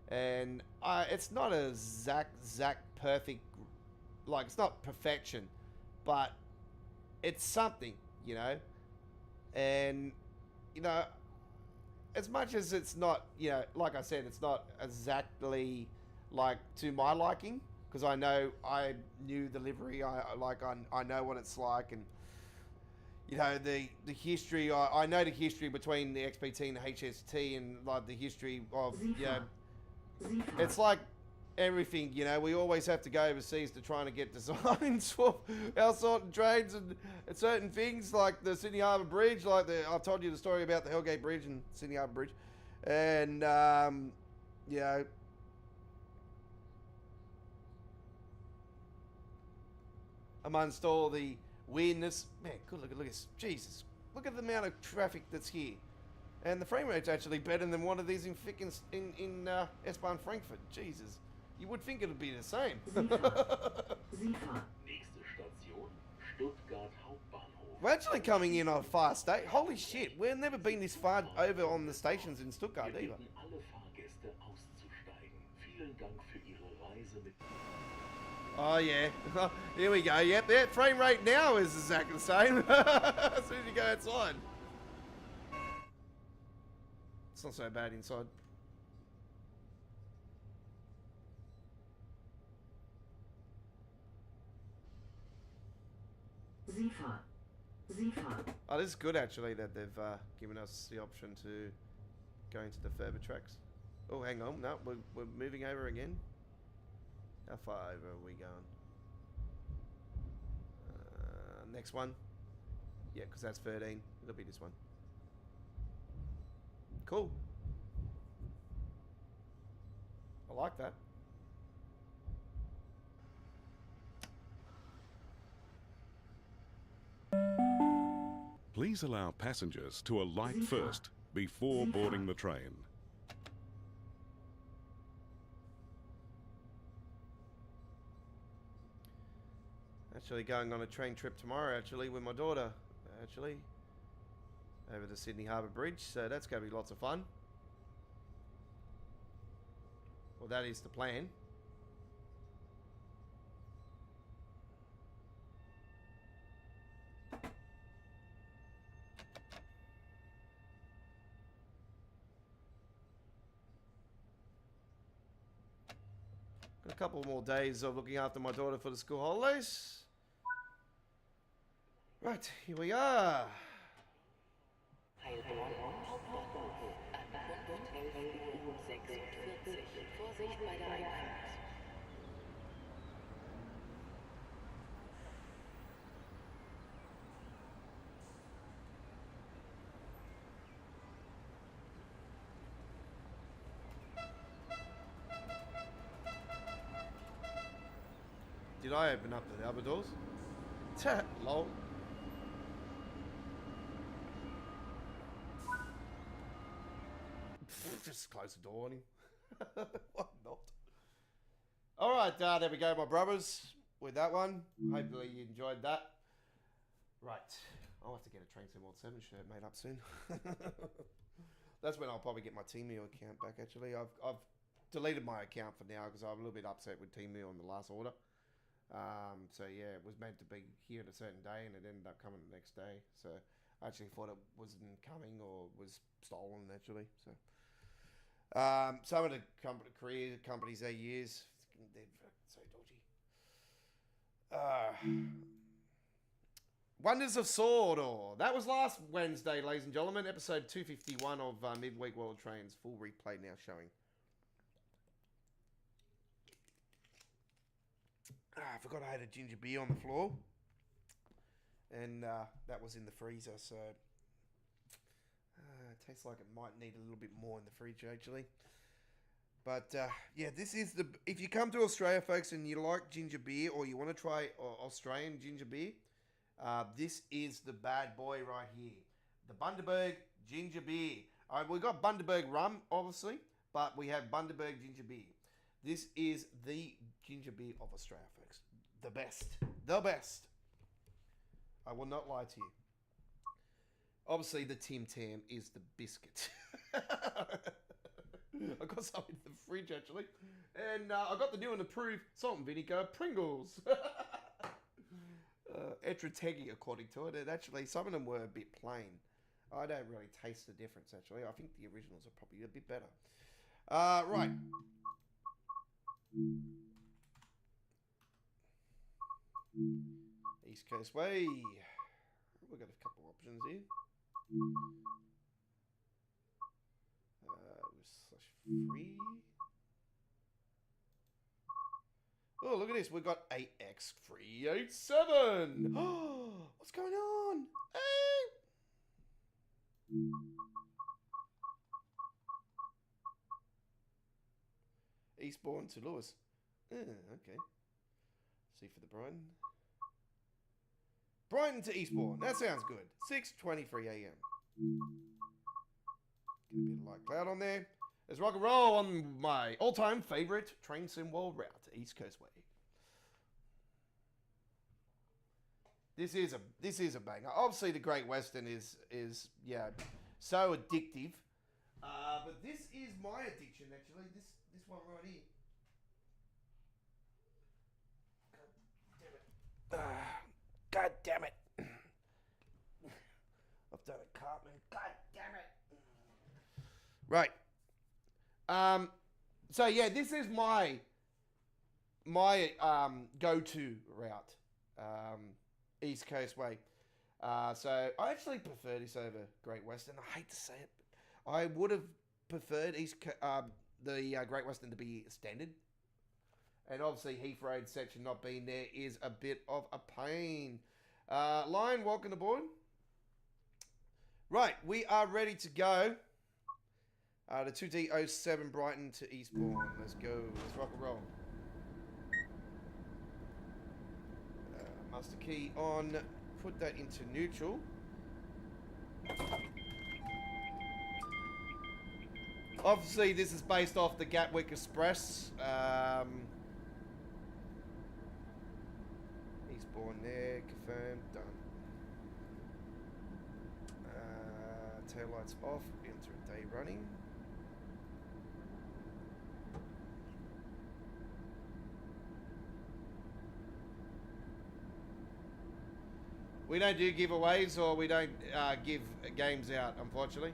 and it's not a exact perfect, like it's not perfection, but it's something, you know. And you know, as much as it's not, you know, like I said, it's not exactly like to my liking, because I knew the livery, I know what it's like, and you know the history. I know the history between the XPT and the HST, and like the history of, you know, it's like everything, you know, we always have to go overseas to trying to get designs for our sort of trains and certain things, like the Sydney Harbour Bridge, like I've told you the story about the Hellgate Bridge and Sydney Harbour Bridge, and you know, amongst all the weirdness, man, good look at this, Jesus, look at the amount of traffic that's here, and the frame rate's actually better than one of these in S-Bahn Frankfurt. Jesus. You would think it would be the same. Nächste Station, Stuttgart Hauptbahnhof. We're actually coming in on a fast state. Holy shit, we've never been this far over on the stations in Stuttgart Wir either. bitten alle Fahrgäste auszusteigen. Vielen Dank für Ihre Reise mit... Oh yeah, here we go. Yep, that frame rate now is exactly the same. As soon as you go outside. It's not so bad inside. Oh, this is good actually that they've given us the option to go into the further tracks. Oh, hang on, no, we're moving over again. How far over are we going? Next one. Yeah, because that's 13. It'll be this one. Cool. I like that. Please allow passengers to alight first before boarding the train. Actually going on a train trip tomorrow, actually, with my daughter, actually, over the Sydney Harbour Bridge, so that's going to be lots of fun. Well, that is the plan. Got a couple more days of looking after my daughter for the school holidays. Right, here we are. Heilbronn Hauptbahnhof. Ankunft 11:46 Uhr. Vorsicht bei der Einfahrt. Did I open up the other doors? Lol. Just close the door on him. Why not? Alright, there we go, my brothers, with that one. Hopefully you enjoyed that. Right. I'll have to get a Train Sim World 7 shirt made up soon. That's when I'll probably get my Teammeal account back, actually. I've deleted my account for now because I'm a little bit upset with Teammeal on the last order. So yeah, it was meant to be here at a certain day and it ended up coming the next day. So I actually thought it wasn't coming or was stolen, actually. So some of the career companies they use, they're so dodgy. Wonders of Sordor. That was last Wednesday, ladies and gentlemen. Episode 251 of Midweek World Trains. Full replay now showing. I forgot I had a ginger beer on the floor. And that was in the freezer, so... it tastes like it might need a little bit more in the fridge, actually. But, yeah, this is the... If you come to Australia, folks, and you like ginger beer, or you want to try Australian ginger beer, this is the bad boy right here. The Bundaberg ginger beer. We've got Bundaberg rum, obviously, but we have Bundaberg ginger beer. This is the ginger beer of Australia, folks. The best. The best. I will not lie to you. Obviously, the Tim Tam is the biscuit. I got some in the fridge, actually. And I got the new and approved salt and vinegar Pringles. Extra tangy, according to it. And actually, some of them were a bit plain. I don't really taste the difference, actually. I think the originals are probably a bit better. Right. East Coast Way. We've got a couple options here. Slash free. Oh, look at this. We've got AX387. Oh, what's going on? Hey! Eastbourne to Lewis. Okay. See for the Brighton. Brighton to Eastbourne. That sounds good. 6:23 a.m. Get a bit of light cloud on there. Let's rock and roll on my all-time favorite train sim world route, East Coast Way. This is a banger. Obviously, the Great Western is yeah, so addictive. But this is my addiction, actually. This one right here. God damn it. I've done a Cartman. God damn it. Right. So yeah, this is my go-to route. East Coast Way. So I actually prefer this over Great Western. I hate to say it, but I would have preferred the Great Western to be standard. And obviously Heath Road section not being there is a bit of a pain. Lion, welcome aboard. Right, we are ready to go. The 2D07 Brighton to Eastbourne. Let's go. Let's rock and roll. Master key on. Put that into neutral. Obviously, this is based off the Gatwick Express. Eastbourne there. Confirmed. Done. Tail lights off. We enter a day running. We don't do giveaways, or we don't give games out, unfortunately.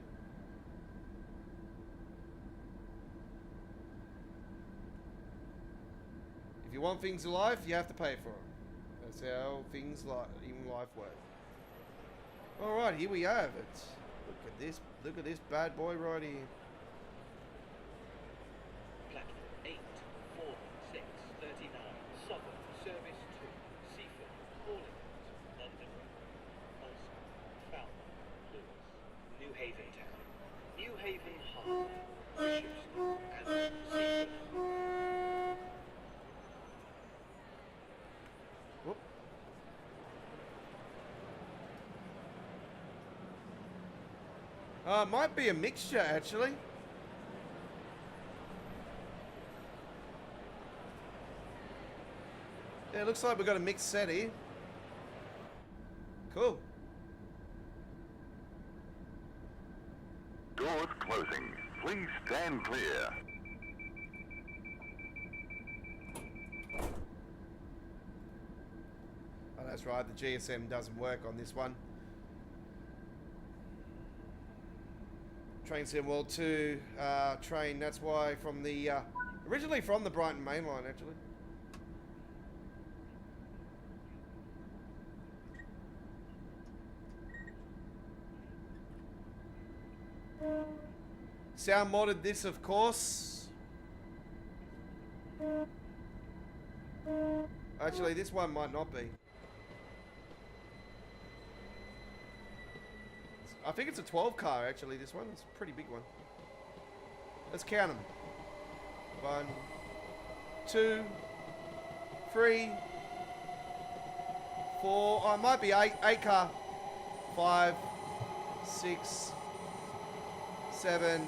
If you want things in life, you have to pay for them. That's how things in life work. All right, here we have it. Look at this. Look at this bad boy right here. Platform 8, 4, 6, 39, Southern, Service 2, Seaford, Allington, London Road, Ulster, Falmouth, Lewis, New Haven Town, New Haven Harbour, Bishopston, and Seaford. Whoop. Might be a mixture, actually. Yeah, it looks like we've got a mixed set here. Cool. Doors closing. Please stand clear. Oh, that's right. The GSM doesn't work on this one. Train Sim World 2 train. That's why from the originally from the Brighton main line, actually. Sound modded this, of course. Actually, this one might not be. I think it's a 12 car, actually, this one. It's a pretty big one. Let's count them. 1, 2, 3, 4. Oh, it might be 8. 8 car. 5, 6, 7,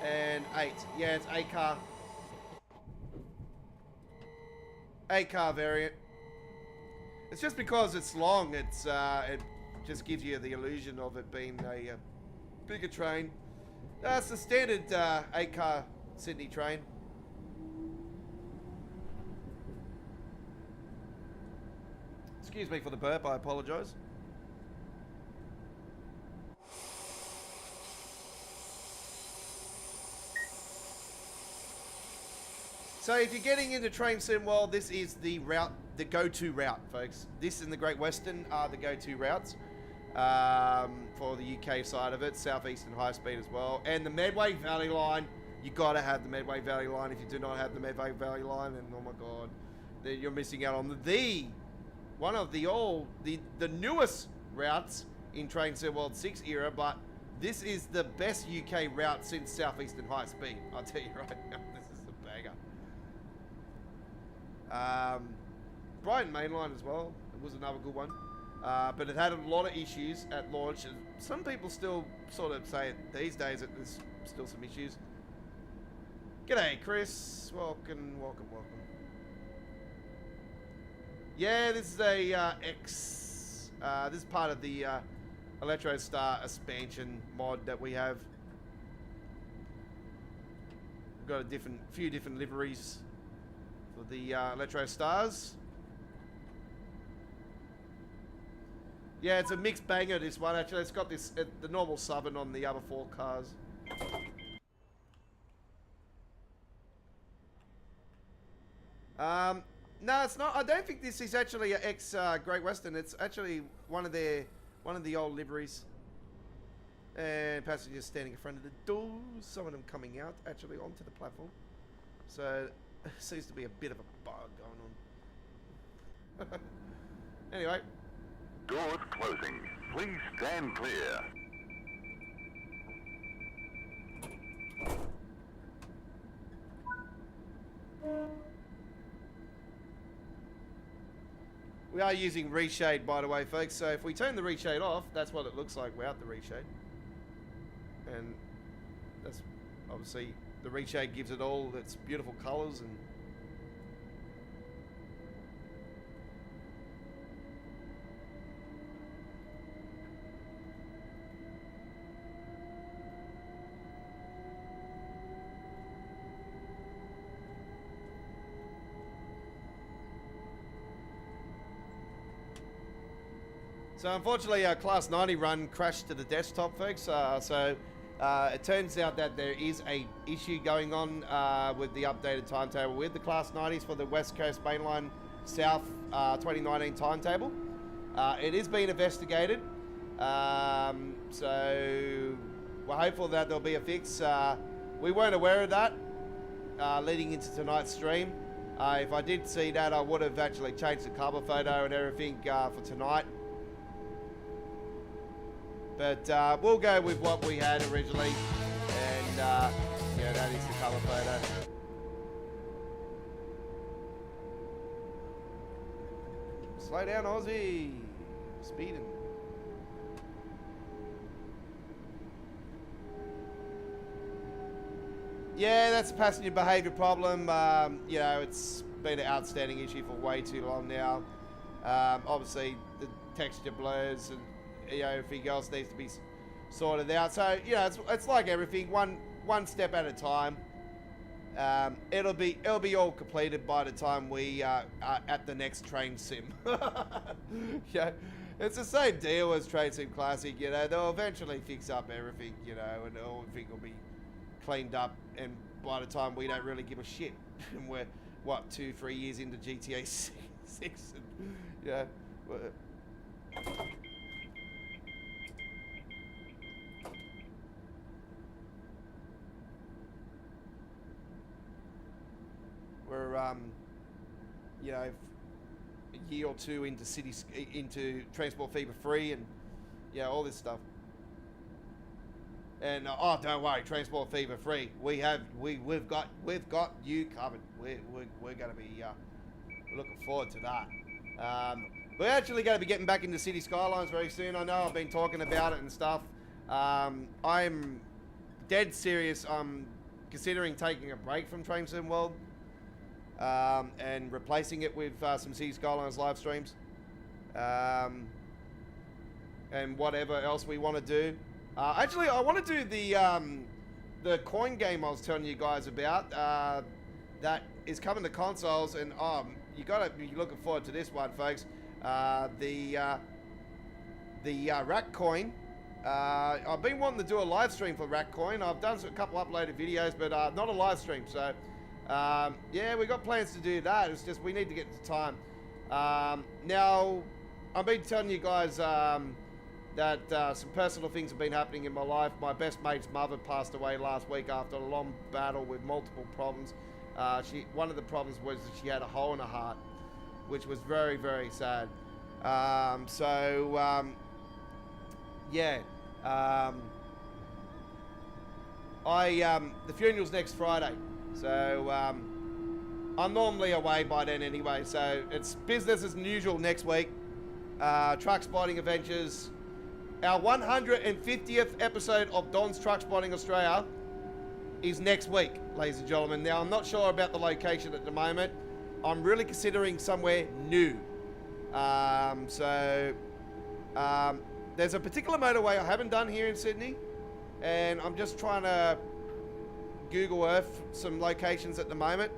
and 8. Yeah, it's 8 car. 8-car variant. It's just because it's long, it just gives you the illusion of it being a bigger train. That's the standard 8-car Sydney train. Excuse me for the burp, I apologise. So if you're getting into Train Sim World, this is the route, the go-to route, folks. This and the Great Western are the go-to routes for the UK side of it. Southeastern High Speed as well. And the Medway Valley line, you got to have the Medway Valley line. If you do not have the Medway Valley line, then oh my God, then you're missing out on one of the newest routes in Train Sim World 6 era, but this is the best UK route since Southeastern High Speed. I'll tell you right now, this is a banger. Brighton Mainline as well. It was another good one. But it had a lot of issues at launch. And some people still sort of say it these days that there's still some issues. G'day, Chris. Welcome. Yeah, this is a this is part of the Electro Star expansion mod that we have. We've got a few different liveries for the Electro Stars. Yeah, it's a mixed banger, this one, actually. It's got this the normal Southern on the other 4 cars. No, it's not. I don't think this is actually an ex Great Western. It's actually one of the old liveries. And passengers standing in front of the doors. Some of them coming out actually onto the platform. So seems to be a bit of a bug going on. Anyway. Doors closing. Please stand clear. We are using reshade, by the way, folks. So if we turn the reshade off, that's what it looks like without the reshade. And that's obviously the reshade gives it all its beautiful colors and so unfortunately our Class 90 run crashed to the desktop, folks. It turns out that there is a issue going on with the updated timetable with the Class 90s for the West Coast Mainline South 2019 timetable. It is being investigated. So we're hopeful that there'll be a fix. We weren't aware of that leading into tonight's stream. If I did see that, I would have actually changed the cover photo and everything for tonight. But we'll go with what we had originally, and yeah, that is the cover photo. Slow down, Aussie. Speeding. Yeah, that's a passenger behaviour problem. You know, it's been an outstanding issue for way too long now. Obviously, the texture blurs and you know, everything else needs to be sorted out. So, you know, it's like everything, one step at a time. It'll be all completed by the time we are at the next Train Sim. Yeah, it's the same deal as Train Sim Classic. You know, they'll eventually fix up everything. You know, and everything will be cleaned up. And by the time we don't really give a shit, and we're what 2-3 years into GTA 6, and yeah. We're, you know, a year or two into Transport Fever Free, and yeah, all this stuff. And oh, don't worry, Transport Fever Free. We've got you covered. We're going to be looking forward to that. We're actually going to be getting back into City Skylines very soon. I know I've been talking about it and stuff. I'm dead serious. I'm considering taking a break from Train Sim World. and replacing it with some City Skylines live streams, and whatever else we want to do. Actually, I want to do the coin game I was telling you guys about. That is coming to consoles, and you gotta be looking forward to this one, folks. The Rack Coin. I've been wanting to do a live stream for Rack Coin. I've done a couple uploaded videos, but not a live stream. So yeah, we got plans to do that. It's just we need to get the time. Now, I've been telling you guys that some personal things have been happening in my life. My best mate's mother passed away last week after a long battle with multiple problems. One of the problems was that she had a hole in her heart, which was very, very sad. Yeah. The funeral's next Friday, so I'm normally away by then anyway, so it's business as usual next week. Truck Spotting Adventures. Our 150th episode of Don's Truck Spotting Australia is next week, ladies and gentlemen. Now, I'm not sure about the location at the moment. I'm really considering somewhere new. There's a particular motorway I haven't done here in Sydney, and I'm just trying to Google Earth some locations at the moment.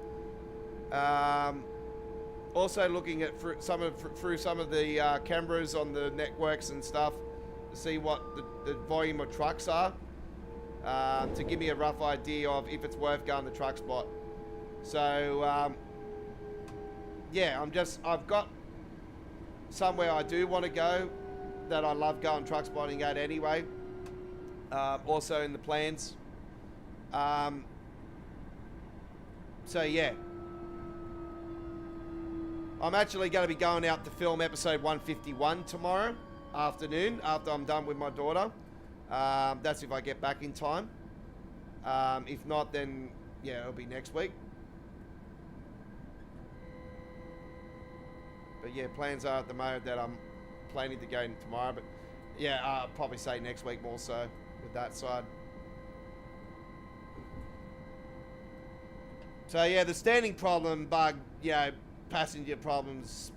Also looking at through some of the cameras on the networks and stuff to see what the volume of trucks are, to give me a rough idea of if it's worth going to Truck Spot. So yeah, I've got somewhere I do want to go that I love going truck spotting at anyway. Also in the plans. So yeah, I'm actually going to be going out to film episode 151 tomorrow afternoon after I'm done with my daughter. That's if I get back in time. If not, then yeah, it'll be next week. But yeah, plans are at the moment that I'm planning to go in tomorrow. But yeah, I'll probably say next week more so with that side. So yeah, the standing problem bug, passenger problems,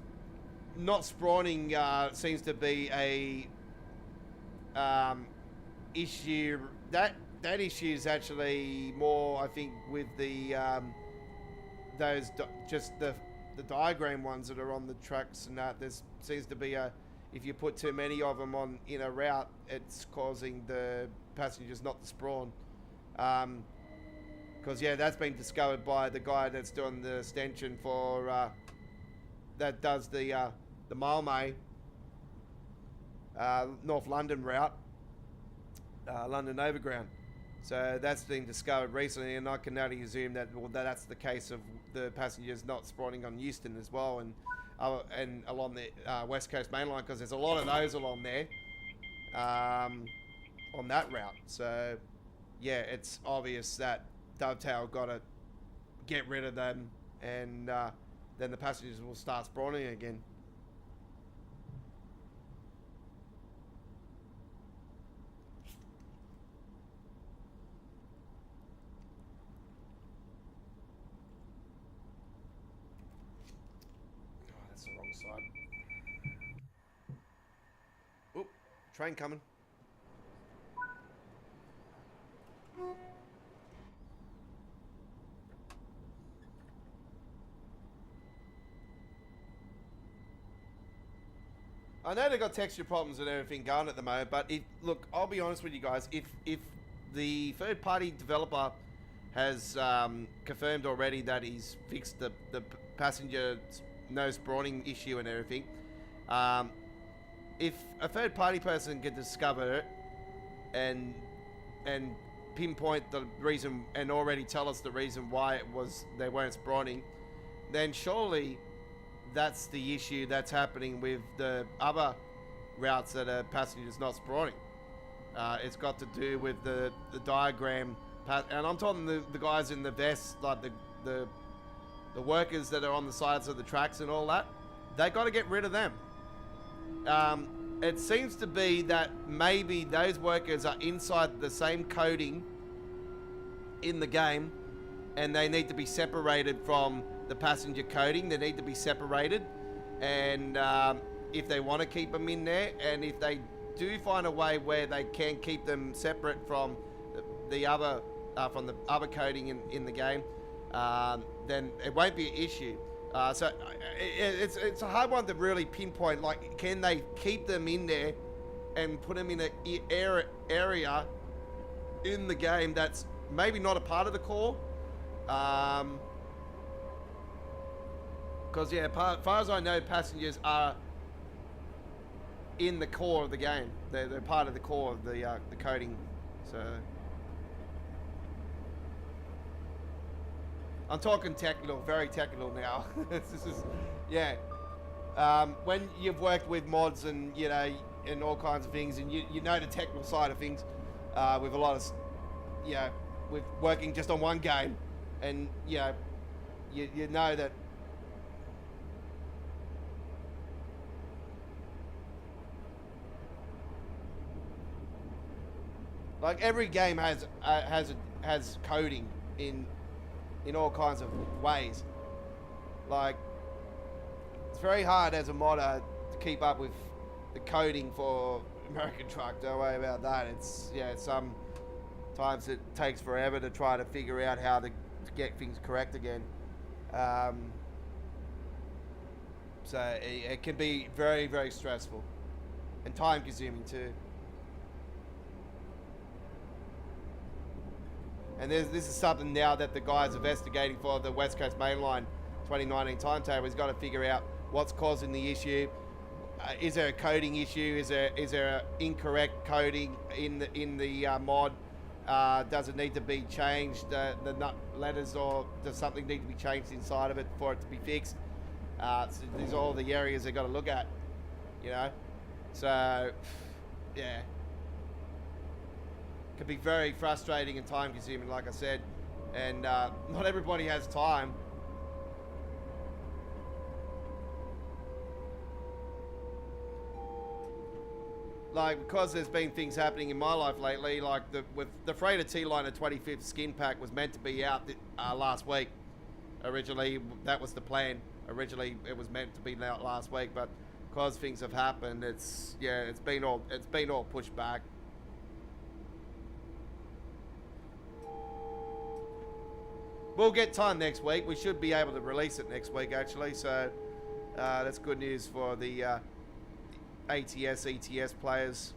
not spawning seems to be a issue. That issue is actually more, I think, with the the diagram ones that are on the tracks and that. There seems to be if you put too many of them in a route, it's causing the passengers not to spawn. Because yeah, that's been discovered by the guy that's doing the extension for that does the Malmay North London route, London Overground. So that's been discovered recently, and I can only assume that that's the case of the passengers not spawning on Euston as well, and along the West Coast Main Line, because there's a lot of those along there on that route. So yeah, it's obvious that Dovetail got to get rid of them, and then the passengers will start spawning again. Oh, that's the wrong side. Oop, train coming. I know they've got texture problems and everything going at the moment, but look, I'll be honest with you guys. If the third-party developer has confirmed already that he's fixed the passenger no spawning issue and everything, if a third-party person can discover it and pinpoint the reason and already tell us the reason why they weren't spawning, then surely that's the issue that's happening with the other routes that are passengers not spawning. It's got to do with the diagram, and I'm talking the guys in the vests, like the workers that are on the sides of the tracks and all that. They got to get rid of them. It seems to be that maybe those workers are inside the same coding in the game, and they need to be separated from the passenger coding. They need to be separated, and if they want to keep them in there, and if they do find a way where they can keep them separate from the other coding in the game, then it won't be an issue. So it's a hard one to really pinpoint. Like, can they keep them in there and put them in an area in the game that's maybe not a part of the core? Because yeah, as far as I know, passengers are in the core of the game. They're part of the core of the coding. So I'm talking technical, very technical now. This is, yeah. When you've worked with mods and and all kinds of things, and you know the technical side of things, with a lot of, with working just on one game, and you know that. Like, every game has coding in all kinds of ways. Like, it's very hard as a modder to keep up with the coding for American Truck. Don't worry about that. It's sometimes it takes forever to try to figure out how to get things correct again. So it can be very, very stressful and time consuming too. And this is something now that the guy's investigating for the West Coast Mainline 2019 timetable. He's got to figure out what's causing the issue. Is there a coding issue? Is there incorrect coding in the mod? Does it need to be changed? The nut letters, or does something need to be changed inside of it for it to be fixed? So these are all the areas they've got to look at. So yeah. Can be very frustrating and time consuming, like I said, and not everybody has time. Like, because there's been things happening in my life lately, like with the Freighter T-Liner 25th skin pack was meant to be out last week. Originally, that was the plan. Originally, it was meant to be out last week, but because things have happened, it's been all pushed back. We'll get time next week. We should be able to release it next week, actually. So that's good news for the ATS, ETS players.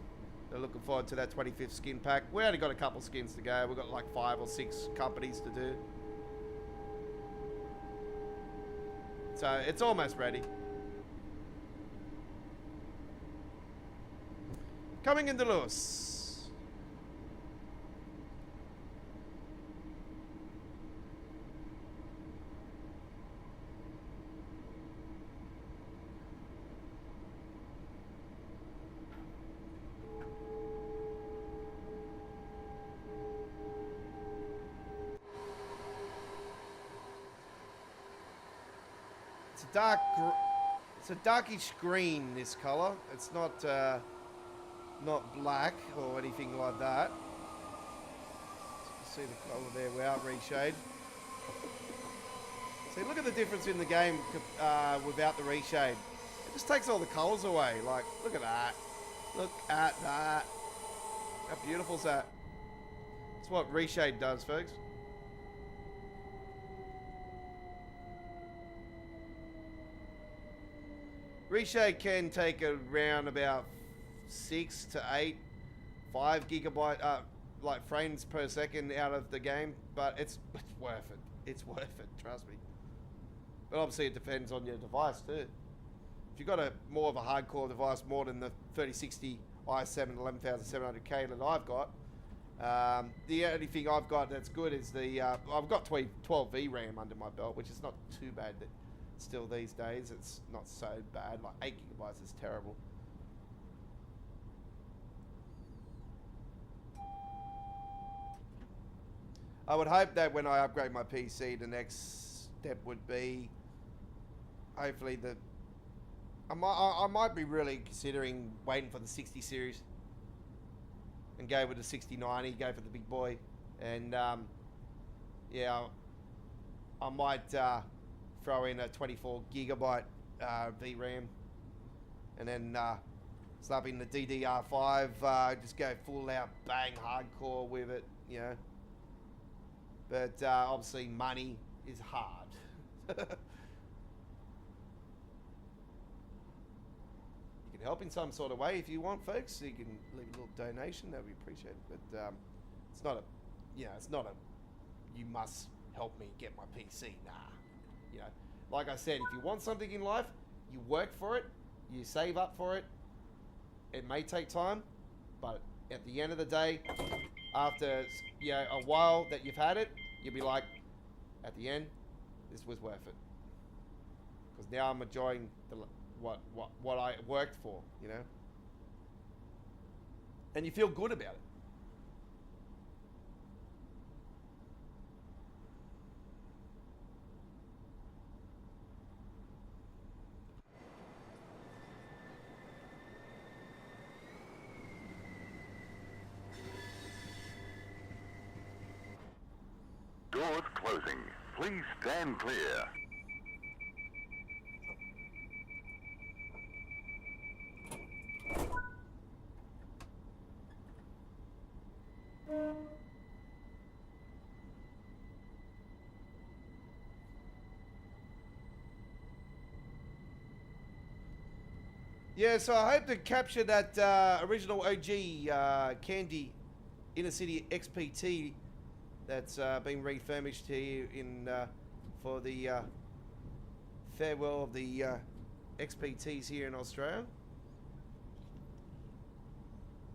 They're looking forward to that 25th skin pack. We only got a couple skins to go. We've got like 5 or 6 companies to do. So it's almost ready. Coming into Lewis. It's a darkish green, this color. It's not black or anything like that. See the color there without reshade. See, look at the difference in the game without the reshade. It just takes all the colors away. Like, look at that. Look at that. How beautiful is that? That's what reshade does, folks. Reshade can take around about 6 to 8, 5 gigabyte like frames per second out of the game, but it's worth it. It's worth it, trust me. But obviously it depends on your device too. If you've got more of a hardcore device, more than the 3060 i7 11700K that I've got, the only thing I've got that's good is the I've got 12 VRAM under my belt, which is not too bad. Still these days, it's not so bad. Like 8 gigabytes is terrible. I would hope that when I upgrade my PC, the next step would be hopefully I might be really considering waiting for the 60 series and go with the 6090, go for the big boy, and yeah, I might throw throw in a 24 gigabyte VRAM, and then slap in the DDR5. Just go full out bang hardcore with it, you know. But obviously, money is hard. You can help in some sort of way if you want, folks. You can leave a little donation; that would be appreciated. But it's not a, it's not a. You must help me get my PC. Nah, you know. Like I said, if you want something in life, you work for it, you save up for it. It may take time, but at the end of the day, after a while that you've had it, you'll be like, at the end, this was worth it. Because now I'm enjoying what I worked for, you know. And you feel good about it. Doors closing. Please stand clear. Yeah, so I hope to capture that original OG Candy Inner City XPT that's been refurbished here in for the farewell of the XPTs here in Australia.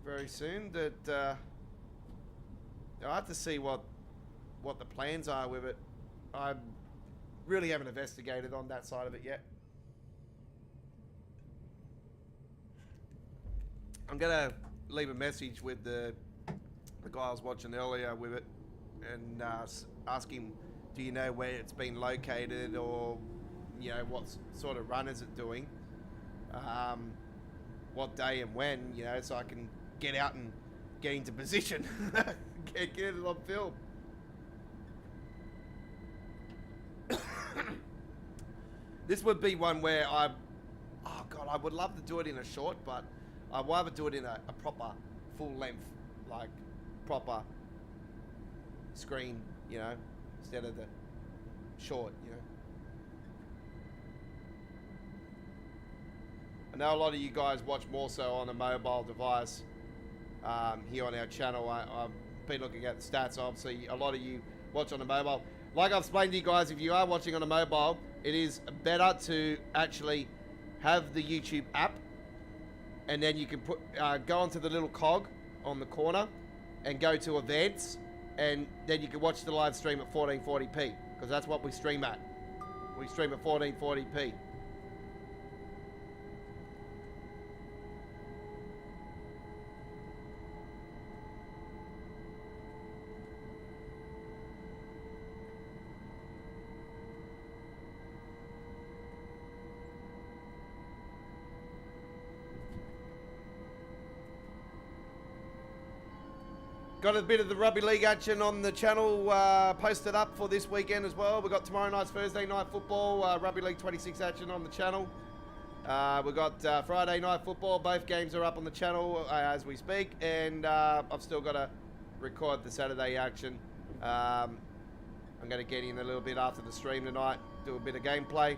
Very soon. That I'll have to see what the plans are with it. I really haven't investigated on that side of it yet. I'm gonna leave a message with the guy I was watching earlier with it, and ask him, do you know where it's been located, or what sort of run is it doing, what day and when, so I can get out and get into position, get it on film. This would be one where I would love to do it in a short, but I'd rather do it in a proper full length, like proper screen, instead of the short, I know a lot of you guys watch more so on a mobile device here on our channel. I've been looking at the stats. Obviously, a lot of you watch on a mobile. Like I've explained to you guys, if you are watching on a mobile, it is better to actually have the YouTube app, and then you can go onto the little cog on the corner and go to events, and then you can watch the live stream at 1440p, because that's what we stream at. We stream at 1440p. Got a bit of the rugby league action on the channel posted up for this weekend as well. We've got tomorrow night's Thursday night football, rugby league 26 action on the channel. We've got Friday night football. Both games are up on the channel as we speak. And I've still got to record the Saturday action. I'm going to get in a little bit after the stream tonight, do a bit of gameplay.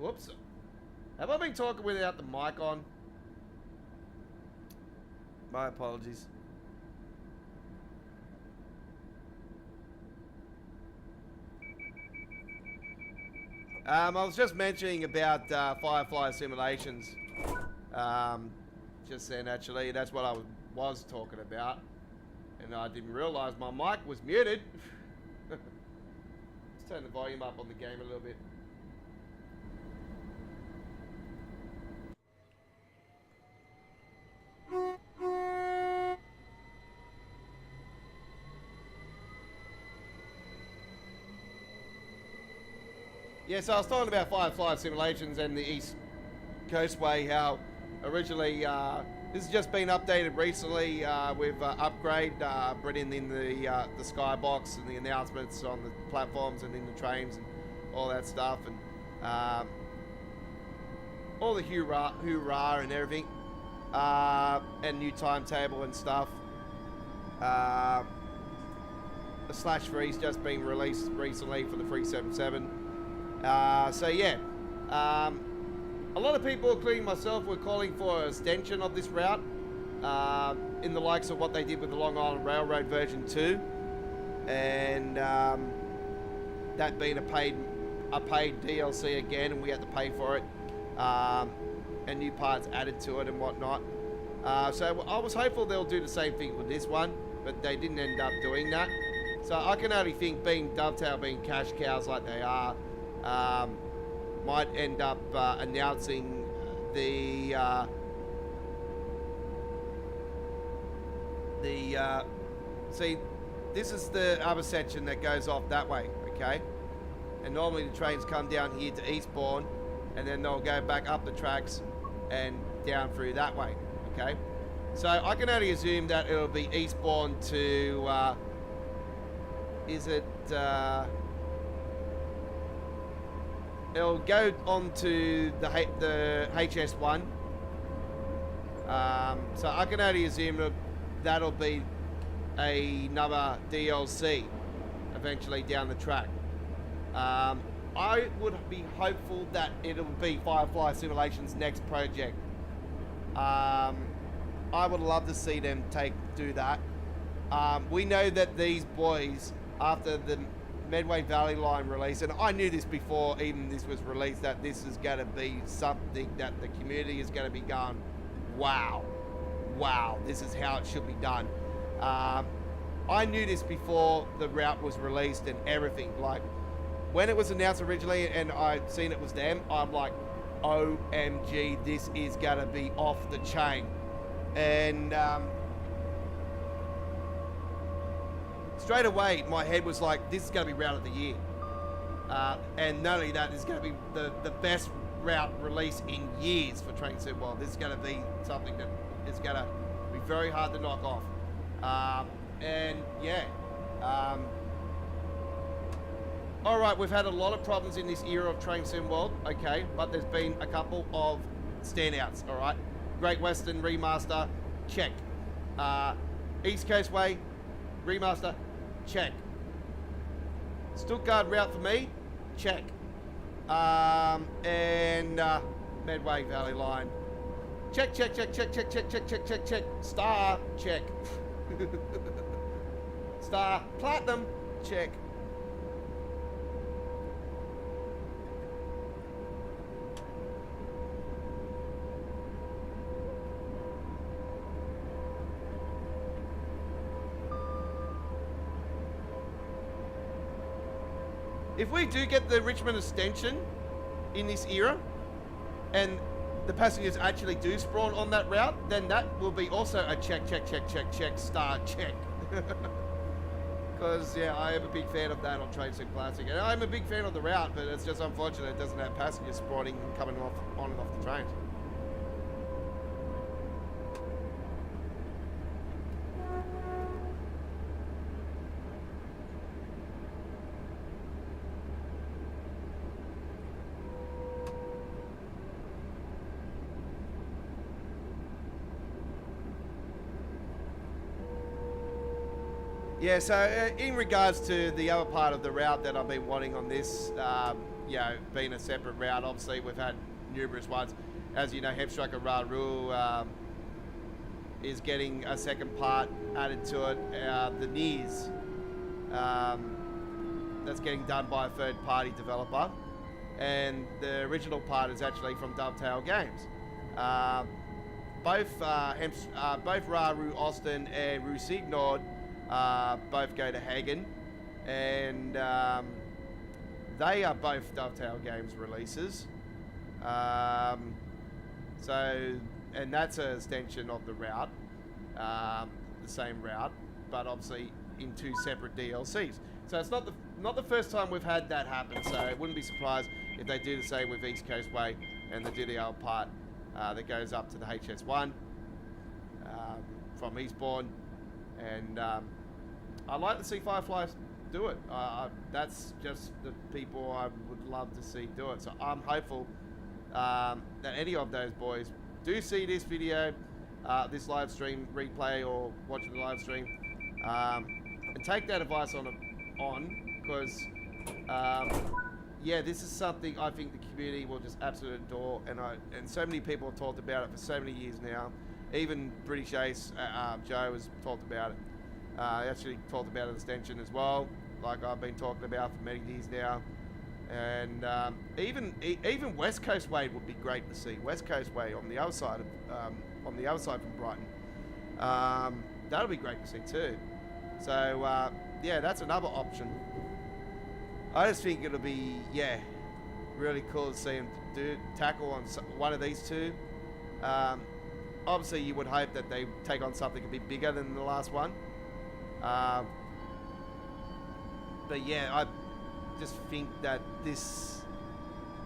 Whoops. Have I been talking without the mic on? My apologies. I was just mentioning about Firefly simulations. Just then, actually, that's what I was talking about. And I didn't realise my mic was muted. Let's turn the volume up on the game a little bit. Yeah, so I was talking about Firefly simulations and the East Coastway, how originally, this has just been updated recently with upgrade, bringing in the skybox and the announcements on the platforms and in the trains and all that stuff, and all the hoorah and everything, and new timetable and stuff. The /3's just been released recently for the 377. So yeah, a lot of people, including myself, were calling for an extension of this route, in the likes of what they did with the Long Island Railroad version 2, and that being a paid DLC again, and we had to pay for it, and new parts added to it and whatnot. So I was hopeful they'll do the same thing with this one, but they didn't end up doing that. So I can only think, being Dovetail, being cash cows like they are, might end up announcing the see, this is the other section that goes off that way, okay? And normally the trains come down here to Eastbourne, and then they'll go back up the tracks and down through that way, okay? So I can only assume that it'll be Eastbourne to is it it'll go on to the HS1. So I can only assume that'll be another DLC eventually down the track. I would be hopeful that it'll be Firefly Simulation's next project. I would love to see them do that. We know that these boys, after the Medway Valley line release, and I knew this before even this was released, that this is going to be something that the community is going to be going, wow, this is how it should be done. I knew this before the route was released and everything. Like, when it was announced originally and I'd seen it was them, I'm like, OMG, this is going to be off the chain. And straight away, my head was like, this is going to be route of the year. And not only that, this is going to be the best route release in years for Train Sim World. This is going to be something that is going to be very hard to knock off. And yeah. All right, we've had a lot of problems in this era of Train Sim World, okay, but there's been a couple of standouts, all right? Great Western Remaster, check. East Coast Way, Remaster, check. Stuttgart route for me, check. And Medway Valley line, check. Star, check. Star, Platinum, check. If we do get the Richmond extension in this era, and the passengers actually do spawn on that route, then that will be also a check, star, check. Because, yeah, I am a big fan of that on Train Sim Classic. And I'm a big fan of the route, but it's just unfortunate it doesn't have passengers spawning and coming on and off the trains. Yeah, so in regards to the other part of the route that I've been wanting on this, you know, been a separate route. Obviously, we've had numerous ones. As you know, Hemstrucker Raru is getting a second part added to it. The Nears, that's getting done by a third-party developer, and the original part is actually from Dovetail Games. Both Raru Austin and Rusignord both go to Hagen, and they are both Dovetail Games releases. And that's an extension of the route, the same route, but obviously in 2 separate DLCs. So it's not the first time we've had that happen. So I wouldn't be surprised if they do the same with East Coast Way, and they do the old part that goes up to the HS1 from Eastbourne. And I'd like to see Fireflies do it. That's just the people I would love to see do it. So I'm hopeful that any of those boys do see this video, this live stream replay, or watching the live stream, and take that advice on, because yeah, this is something I think the community will just absolutely adore, and so many people have talked about it for so many years now. Even British Ace Joe has talked about it. He actually talked about an extension as well, like I've been talking about for many years now. And even West Coast Way would be great to see. West Coast Way on the other side from Brighton. That would be great to see too. So yeah, that's another option. I just think it'll be, yeah, really cool to see him tackle on one of these two. Obviously, you would hope that they take on something a bit bigger than the last one. But yeah, I just think that this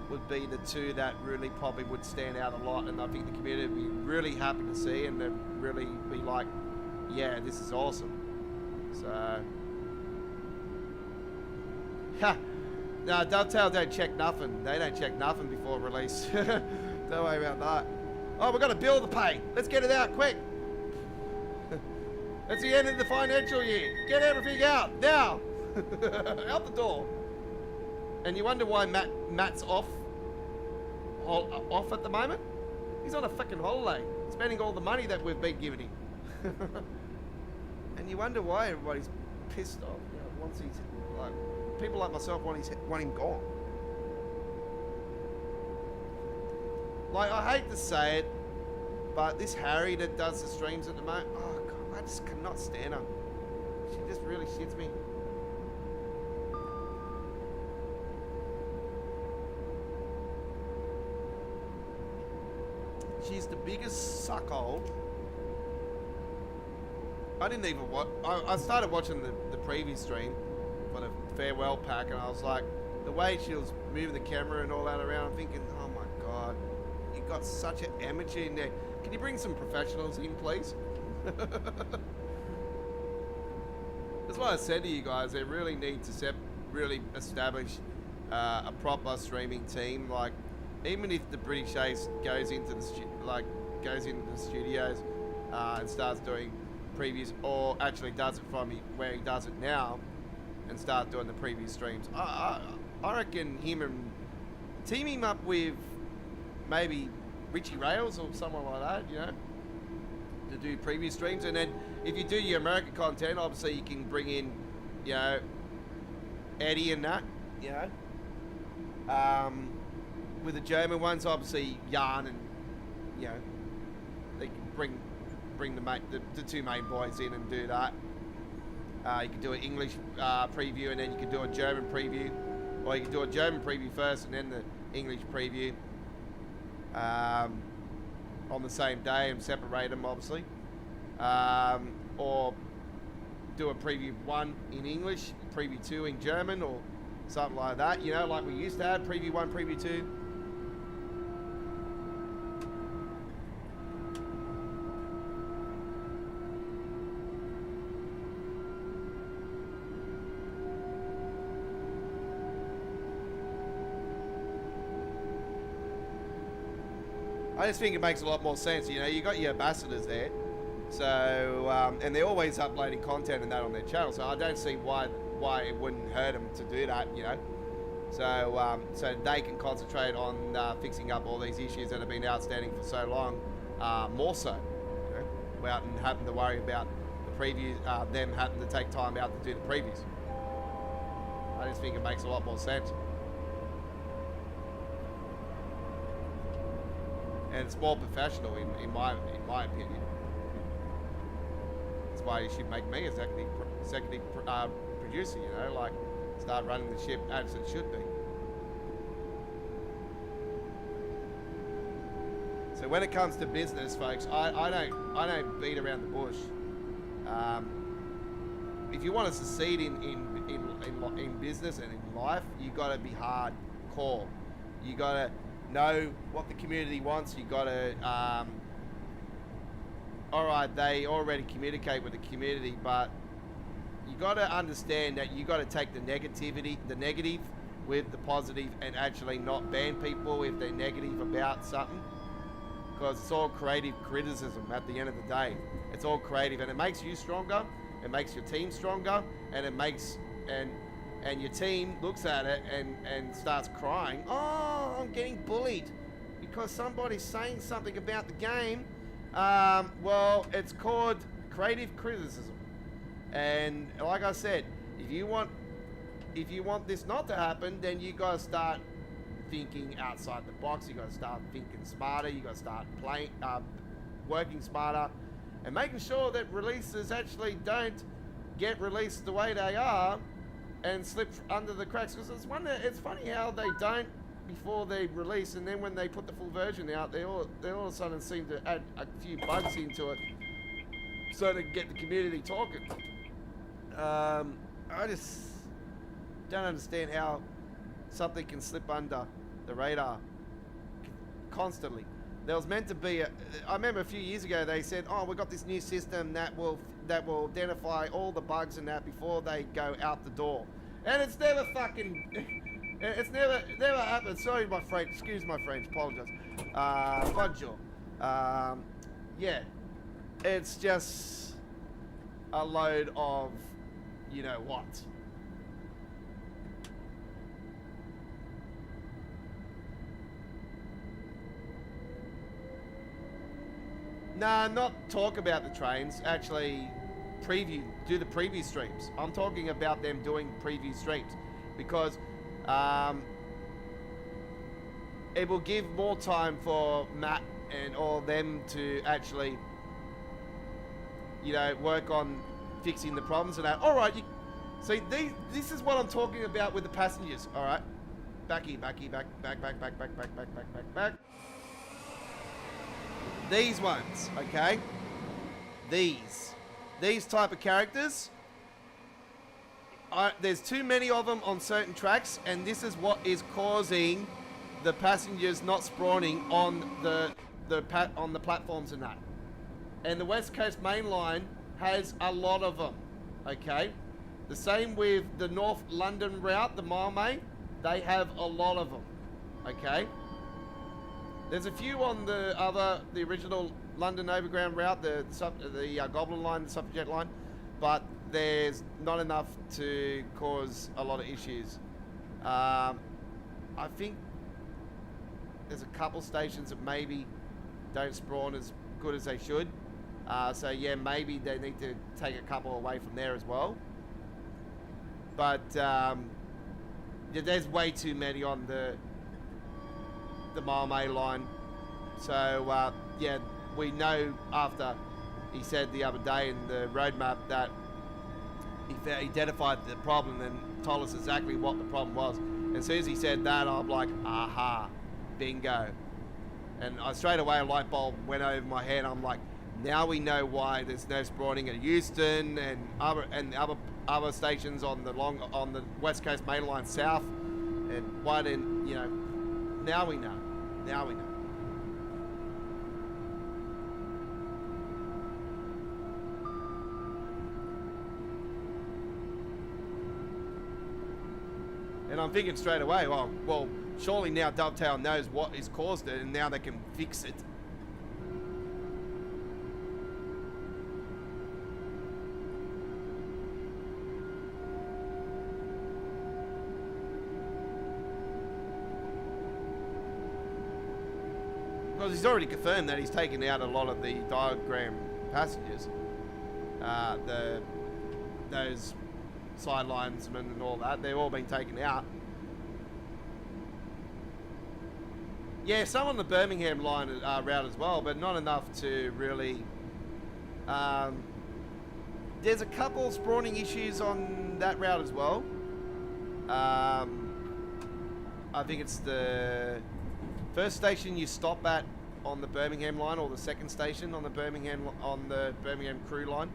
would be the two that really probably would stand out a lot, and I think the community would be really happy to see, and they'd really be like, yeah, this is awesome. So no, Dovetail don't check nothing. They don't check nothing before release. Don't worry about that. Oh, we've got a bill to pay. Let's get it out quick. It's the end of the financial year. Get everything out now. Out the door. And you wonder why Matt's off at the moment? He's on a fucking holiday, spending all the money that we've been giving him. And you wonder why everybody's pissed off. You know, once he's like, people like myself want him gone. Like, I hate to say it, but this Harry that does the streams at the moment, oh god, I just cannot stand her. She just really shits me. She's the biggest suckhole. I didn't even watch. I started watching the previous stream for the farewell pack, and I was like, the way she was moving the camera and all that around, I'm thinking, oh my god, you got such an amateur in there. Can you bring some professionals in, please? That's why I said to you guys, they really need to really establish a proper streaming team. Like, even if the British Ace goes into the studios and starts doing previews, or actually does it from where he does it now, and start doing the preview streams, I reckon team him up with maybe Richie Rails or someone like that, you know, to do preview streams. And then if you do your American content, obviously you can bring in, you know, Eddie and that, you know. With the German ones, obviously Jan and, you know, they can bring the two main boys in and do that. You can do an English preview, and then you can do a German preview, or you can do a German preview first and then the English preview on the same day and separate them, obviously. Or do a preview 1 in English, preview 2 in German, or something like that, you know, like we used to have, preview 1, preview 2. I just think it makes a lot more sense. You know, you got your ambassadors there, so and they're always uploading content and that on their channel. So I don't see why it wouldn't hurt them to do that. You know, So they can concentrate on fixing up all these issues that have been outstanding for so long, more so, you know, without having to worry about the previews, them having to take time out to do the previews. I just think it makes a lot more sense. And it's more professional in my opinion. That's why you should make me executive producer, you know, like start running the ship as it should be. So when it comes to business, folks, I don't beat around the bush. If you want to succeed in business and in life, you got to be hardcore. You got to know what the community wants. You got to all right, they already communicate with the community, but you got to understand that you got to take the negative with the positive, and actually not ban people if they're negative about something, because it's all creative criticism at the end of the day. It's all creative, and it makes you stronger, it makes your team stronger, and it makes and your team looks at it and starts crying, oh, I'm getting bullied because somebody's saying something about the game. Well, it's called creative criticism. And like I said, if you want this not to happen, then you got to start thinking outside the box. You got to start thinking smarter. You got to start working smarter, and making sure that releases actually don't get released the way they are and slip under the cracks. Because it's funny how they don't before they release, and then when they put the full version out, they all of a sudden seem to add a few bugs into it so to get the community talking. I just don't understand how something can slip under the radar constantly. There was meant to be I remember a few years ago they said, oh, we got this new system that will identify all the bugs and that before they go out the door, and it's never fucking it's never happened. Sorry my French, excuse my French, apologize. Bonjour. Yeah, it's just a load of you know what. Nah, not talk about the trains, actually do the preview streams. I'm talking about them doing preview streams, because it will give more time for Matt and all them to actually, you know, work on fixing the problems and that. All right, see, this is what I'm talking about with the passengers. All right, back. These ones, okay? These type of characters. There's too many of them on certain tracks, and this is what is causing the passengers not spawning on the platforms and that. And the West Coast Main Line has a lot of them, okay? The same with the North London route, the Marmay, they have a lot of them, okay? There's a few on the original London Overground route, the Goblin line, the Suffragette line, but there's not enough to cause a lot of issues. I think there's a couple stations that maybe don't spawn as good as they should. So yeah, maybe they need to take a couple away from there as well. But yeah, there's way too many on the Marmay line. So yeah, we know after he said the other day in the roadmap that he identified the problem and told us exactly what the problem was. And as soon as he said that, I'm like, aha, bingo. And straight away a light bulb went over my head. I'm like, now we know why there's no spawning at Euston and other stations on the West Coast Main Line South, and why didn't, you know, now we know. Now we know. And I'm thinking straight away, well, surely now Dovetail knows what has caused it, and now they can fix it. Because he's already confirmed that he's taken out a lot of the diagram passengers. Those sidelinesmen and all that, they've all been taken out. Yeah, some on the Birmingham line route as well, but not enough to really... there's a couple spawning issues on that route as well. I think it's the first station you stop at on the Birmingham line, or the second station on the Birmingham crew line.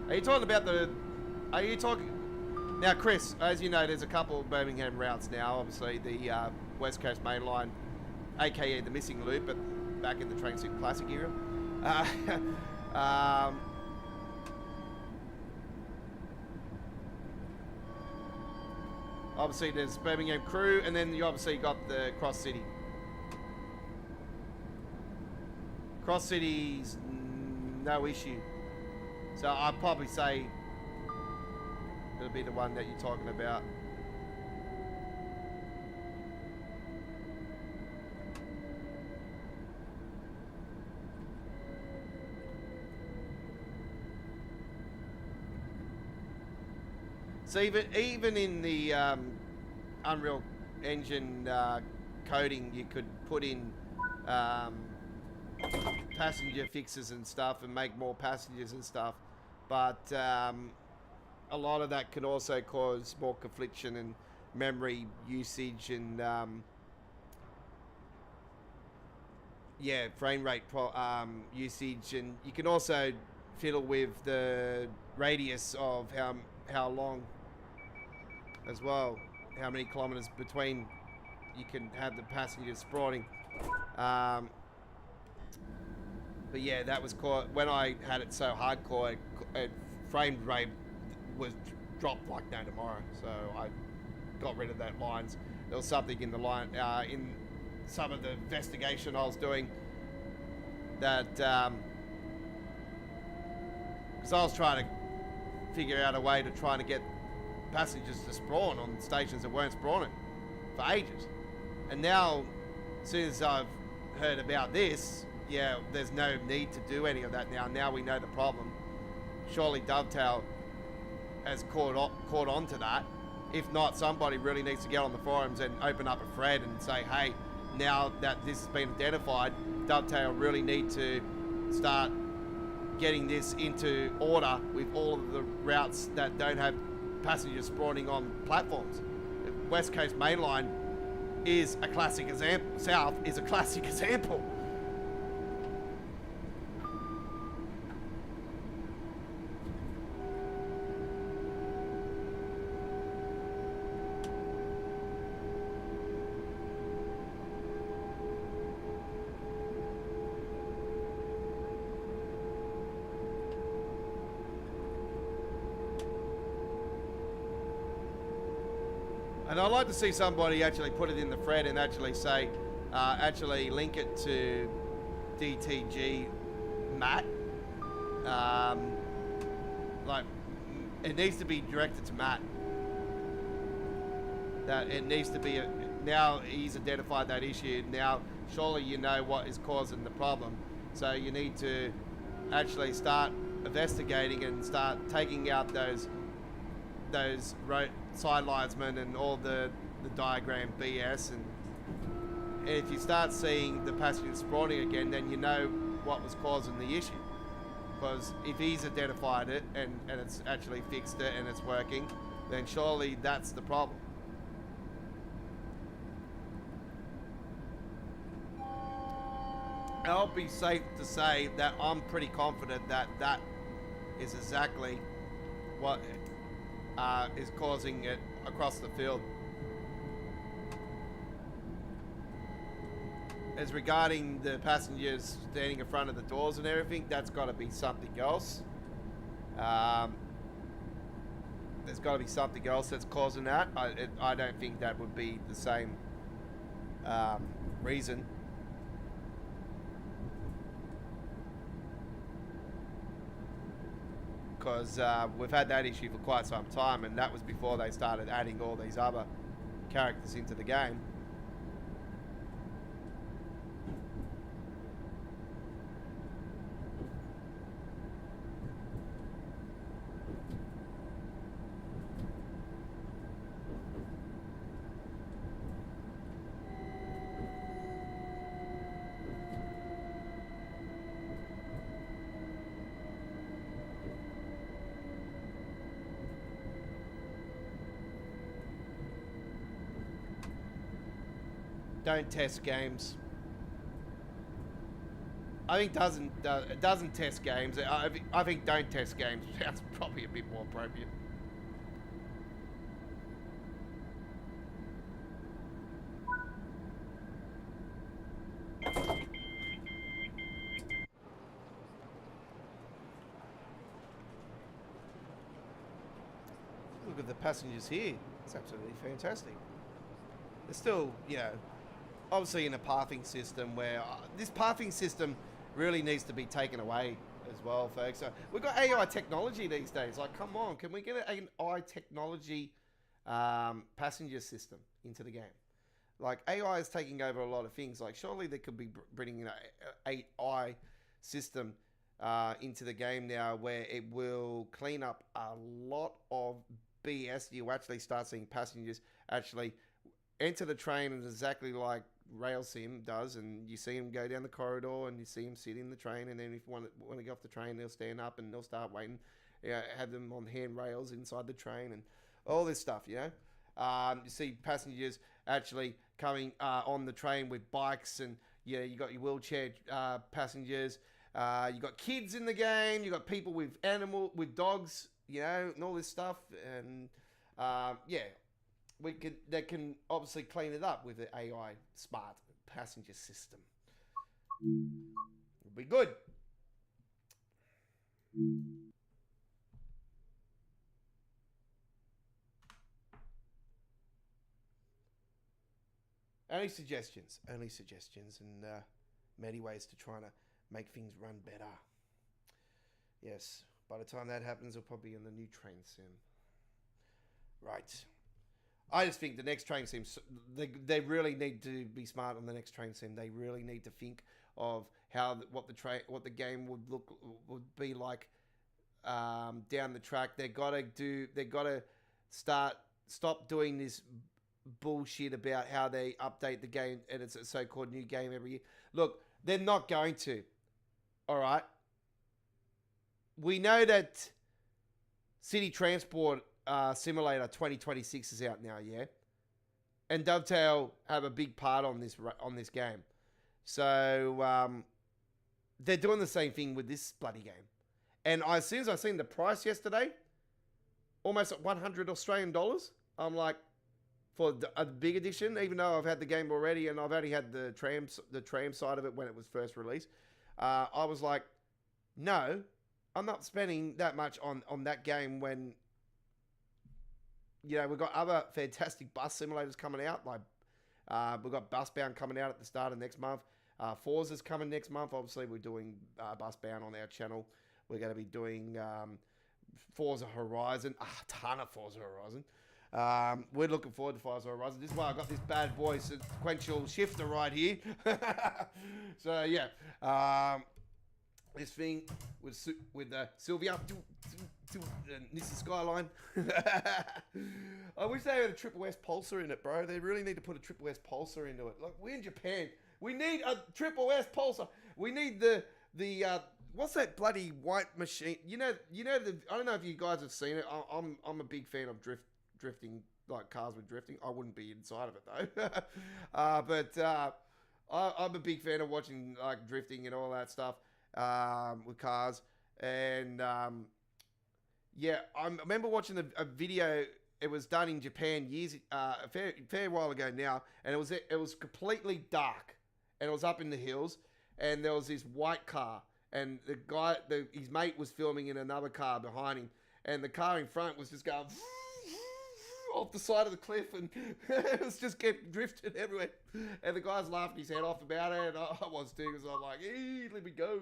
Are you talking about the... Are you talking... Now, Chris, as you know, there's a couple of Birmingham routes now. Obviously, the West Coast Main Line, a.k.a. the missing loop, but back in the Train Sim Classic era. Obviously, there's Birmingham Crew, and then you obviously got the Cross City. Cross City's no issue. So I'd probably say it'll be the one that you're talking about. So even in the Unreal Engine coding, you could put in passenger fixes and stuff and make more passengers and stuff, but a lot of that can also cause more confliction and memory usage and yeah, frame rate usage, and you can also fiddle with the radius of how long as well, how many kilometers between you can have the passengers spawning. But yeah, that was caught when I had it so hardcore. Frame rate was dropped like no tomorrow, so I got rid of that lines. There was something in the line in some of the investigation I was doing that because I was trying to figure out a way to try to get passengers to spawn on stations that weren't spawning for ages, and now as soon as I've heard about this, yeah, there's no need to do any of that now. Now we know the problem. Surely Dovetail has caught on to that. If not, somebody really needs to get on the forums and open up a thread and say, hey, now that this has been identified, Dovetail really need to start getting this into order with all of the routes that don't have passengers spawning on platforms. West Coast Main Line is a classic example. South is a classic example. And I'd like to see somebody actually put it in the thread and actually say, actually link it to DTG Matt. Like, it needs to be directed to Matt. That it needs to be, now he's identified that issue, now surely you know what is causing the problem. So you need to actually start investigating and start taking out those sidelinesmen and all the diagram BS, and if you start seeing the passengers spawning again, then you know what was causing the issue. Because if he's identified it and it's actually fixed it and it's working, then surely that's the problem. I'll be safe to say that I'm pretty confident that that is exactly what is causing it across the field. As regarding the passengers standing in front of the doors and everything, that's got to be something else. There's got to be something else that's causing that. I don't think that would be the same reason. Because we've had that issue for quite some time, and that was before they started adding all these other characters into the game. Don't test games. I think doesn't test games. I think don't test games. That's probably a bit more appropriate. Look at the passengers here. It's absolutely fantastic. They're still, you know, obviously in a pathing system where this pathing system really needs to be taken away as well, folks. So we've got AI technology these days. Like, come on, can we get an AI technology passenger system into the game? Like, AI is taking over a lot of things. Like, surely they could be bringing an AI system into the game now where it will clean up a lot of BS. You actually start seeing passengers actually enter the train and exactly like Rail Sim does, and you see them go down the corridor and you see them sit in the train, and then if you want to get off the train, they'll stand up and they'll start waiting. Have them on handrails inside the train and all this stuff, you know. You see passengers actually coming on the train with bikes, and you got your wheelchair passengers. You got kids in the game. You got people with dogs, you know, and all this stuff. And they can obviously clean it up with the AI smart passenger system. It'll be good. Only suggestions, and many ways to try to make things run better. Yes, by the time that happens, it'll probably be in the new train sim. Right. I just think the next train sim, they really need to be smart on the next train sim. They really need to think of what the game would be like down the track. They gotta stop doing this bullshit about how they update the game and it's a so-called new game every year. Look, they're not going to. All right. We know that City Transport Simulator 2026 is out now, yeah? And Dovetail have a big part on this game. So they're doing the same thing with this bloody game. And as soon as I seen the price yesterday, almost at 100 Australian dollars, I'm like, for a big edition, even though I've had the game already and I've only had the tram side of it when it was first released, I was like, no, I'm not spending that much on that game when, you know, we've got other fantastic bus simulators coming out. Like we've got Busbound coming out at the start of next month. Forza's coming next month. Obviously, we're doing Busbound on our channel. We're going to be doing Forza Horizon, a ton of Forza Horizon. We're looking forward to Forza Horizon. This is why I got this bad boy sequential shifter right here. So yeah, this thing with Sylvia and Nissan Skyline. I wish they had a Triple S Pulsar in it, bro. They really need to put a Triple S Pulsar into it. Like, we're in Japan. We need a Triple S Pulsar. We need the what's that bloody white machine? You know I don't know if you guys have seen it. I'm a big fan of drifting, like cars with drifting. I wouldn't be inside of it though. But I'm a big fan of watching like drifting and all that stuff with cars. And yeah, I remember watching a video. It was done in Japan a fair while ago now, and it was completely dark, and it was up in the hills, and there was this white car, and the guy, his mate was filming in another car behind him, and the car in front was just going off the side of the cliff, and it was just kept drifting everywhere, and the guy's laughing his head off about it, and I was too, because I'm like, hey, let me go.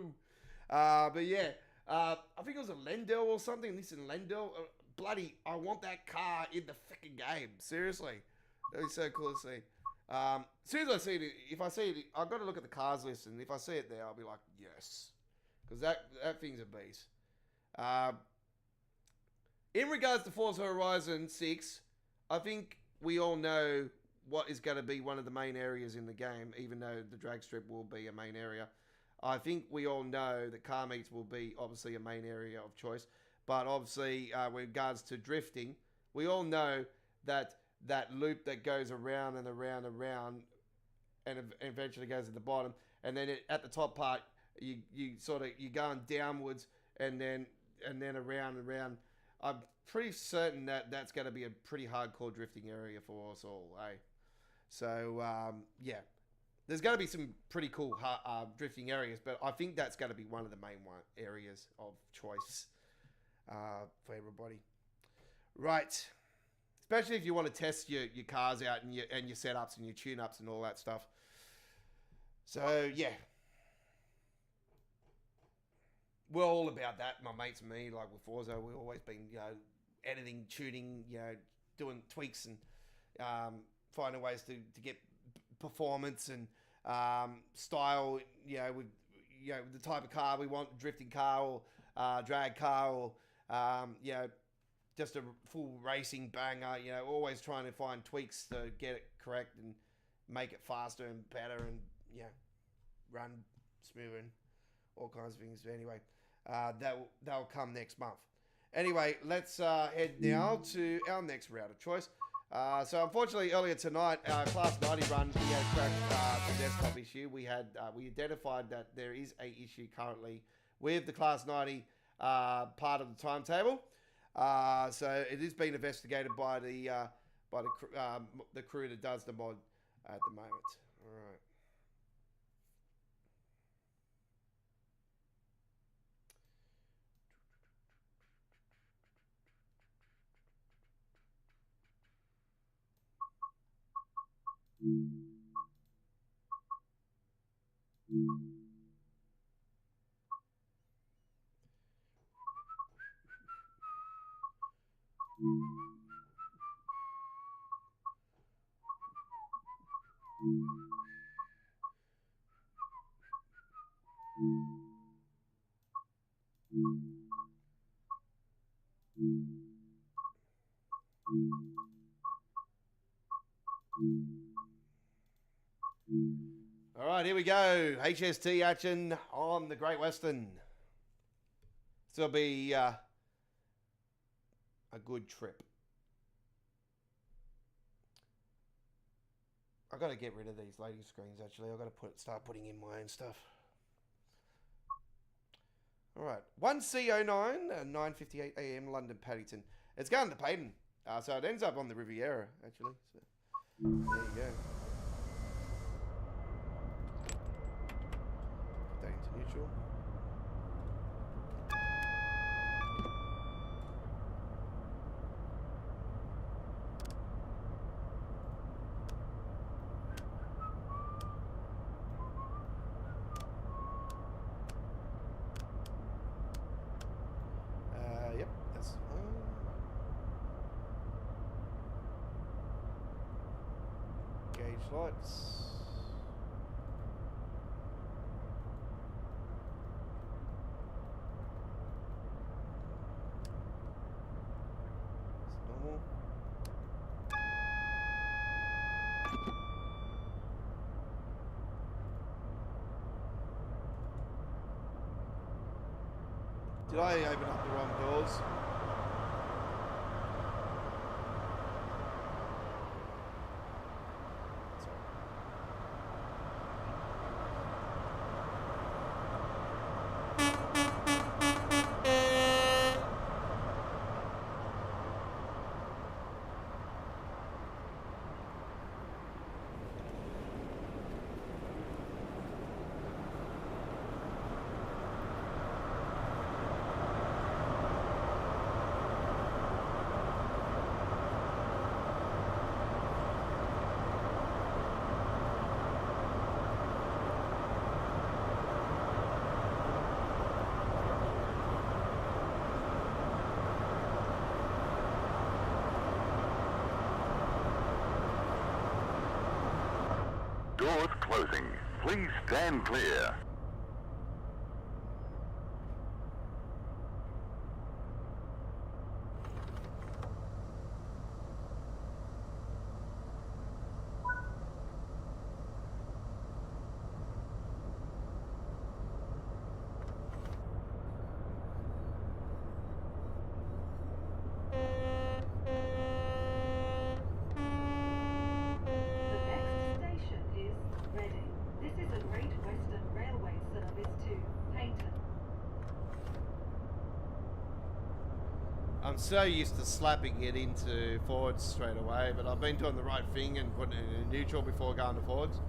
But yeah, I think it was a Lendl or something. Listen, Lendl, bloody, I want that car in the freaking game. Seriously, that'd be so cool to see. As soon as I see it, if I see it, I've got to look at the cars list, and if I see it there, I'll be like, yes, because that thing's a beast. In regards to Forza Horizon 6, I think we all know what is going to be one of the main areas in the game, even though the drag strip will be a main area. I think we all know that car meets will be obviously a main area of choice. But obviously, with regards to drifting, we all know that loop that goes around and around and around and eventually goes at the bottom, and then at the top part you're going downwards and then around and around. I'm pretty certain that that's going to be a pretty hardcore drifting area for us all, eh? So yeah, there's going to be some pretty cool drifting areas, but I think that's going to be one of the main areas of choice for everybody. Right. Especially if you want to test your cars out and your setups and your tune-ups and all that stuff. So, yeah. We're all about that, my mates and me. Like with Forza, we've always been, editing, tuning, doing tweaks and finding ways to get performance and style, with the type of car we want, drifting car or drag car or, just a full racing banger, always trying to find tweaks to get it correct and make it faster and better and, run smoother and all kinds of things. But anyway, that'll come next month. Anyway, let's head now to our next route of choice. So unfortunately, earlier tonight, Class 90 run, we had a cracked the desktop issue. We identified that there is a issue currently with the Class 90 part of the timetable. So it is being investigated by the crew that does the mod at the moment. All right. All right, here we go. HST action on the Great Western. This will be a good trip. I've got to get rid of these loading screens, actually. I've got to start putting in my own stuff. All right. 1C09, 9:58 a.m. London, Paddington. It's going to Payton. So it ends up on the Riviera, actually. So there you go. Put that into neutral. Yep, that's fine. Gauge lights. It's normal. Did I open up the wrong doors? Doors closing. Please stand clear. The next station is I'm so used to slapping it into forwards straight away, but I've been doing the right thing and putting it in neutral before going to forwards.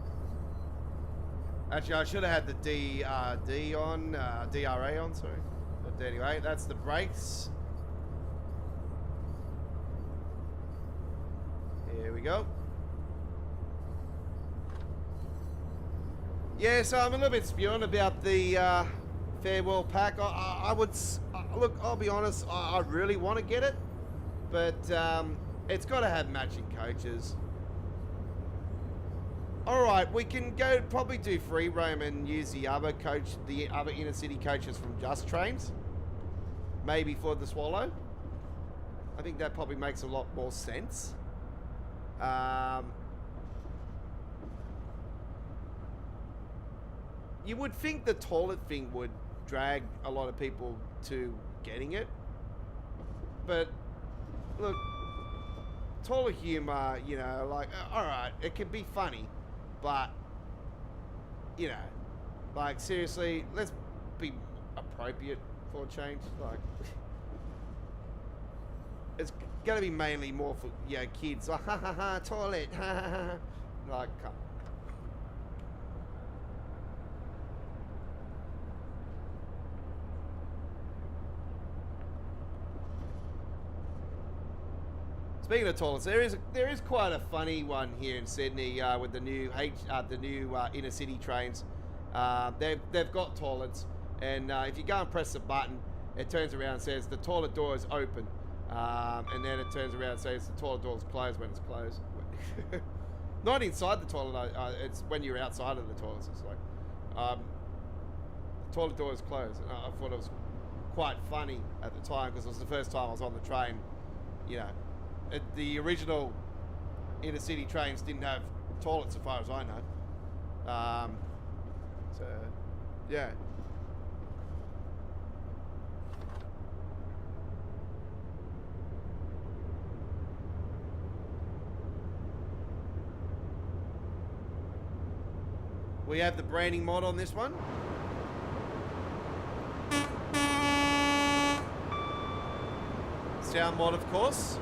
Actually, I should have had the DRA on, sorry. But anyway, that's the brakes. Here we go. Yeah, so I'm a little bit spewing about the farewell pack. I would look. I'll be honest. I really want to get it, but it's got to have matching coaches. All right, we can go probably do free roam and use the other inner city coaches from Just Trains, maybe for the Swallow. I think that probably makes a lot more sense. You would think the toilet thing would drag a lot of people to getting it, but look, toilet humor, you know, like, all right, it can be funny, but, you know, like, seriously, let's be appropriate for a change. Like, it's gonna be mainly more for, you know, kids. Like, ha ha ha, toilet, ha ha ha. Like, come on. Speaking of toilets, there is quite a funny one here in Sydney with the new inner city trains. They've got toilets, and if you go and press the button, it turns around and says the toilet door is open, and then it turns around and says the toilet door is closed when it's closed. Not inside the toilet. It's when you're outside of the toilets. It's like the toilet door is closed. And I thought it was quite funny at the time because it was the first time I was on the train. You know. The original inner city trains didn't have toilets, as far as I know. So, yeah. We have the branding mod on this one. Sound mod, of course.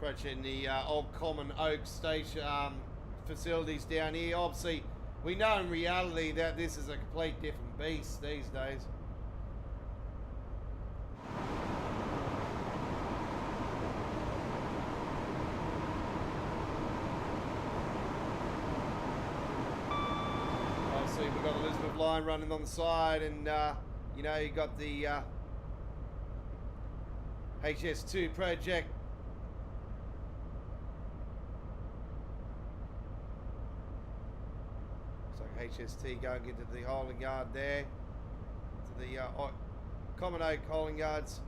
Approaching the old Common Oak station facilities down here. Obviously, we know in reality that this is a complete different beast these days. Obviously, we've got the Elizabeth line running on the side, and you know, you got the HS2 project. HST going into the holding yard there, to the Common Oak holding yards.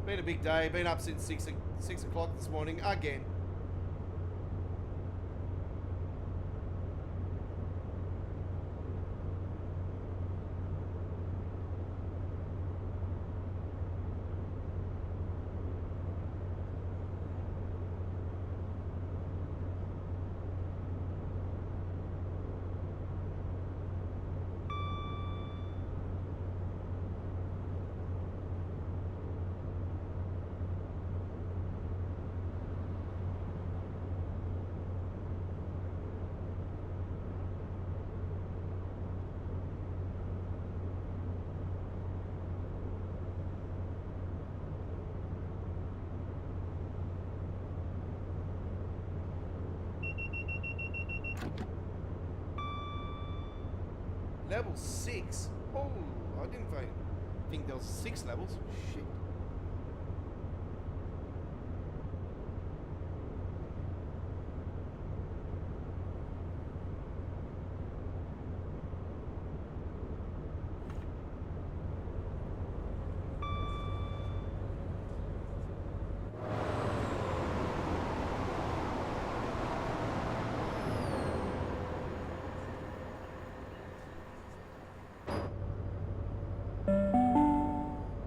Been a big day, been up since 6 o'clock this morning again. Level 6. Oh, I didn't think there was 6 levels. Shit.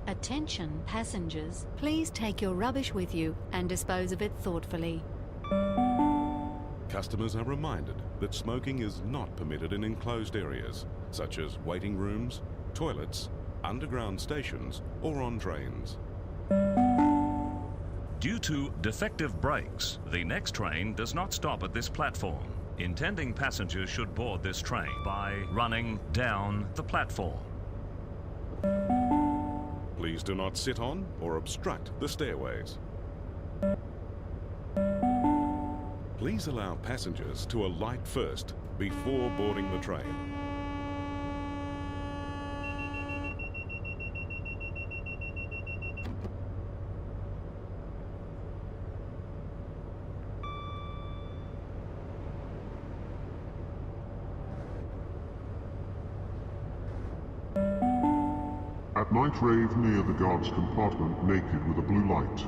Attention passengers, please take your rubbish with you and dispose of it thoughtfully. Customers are reminded that smoking is not permitted in enclosed areas, such as waiting rooms, toilets, underground stations, or on trains. Due to defective brakes, the next train does not stop at this platform. Intending passengers should board this train by running down the platform. Please do not sit on or obstruct the stairways. Please allow passengers to alight first before boarding the train. At night rave near the guard's compartment naked with a blue light.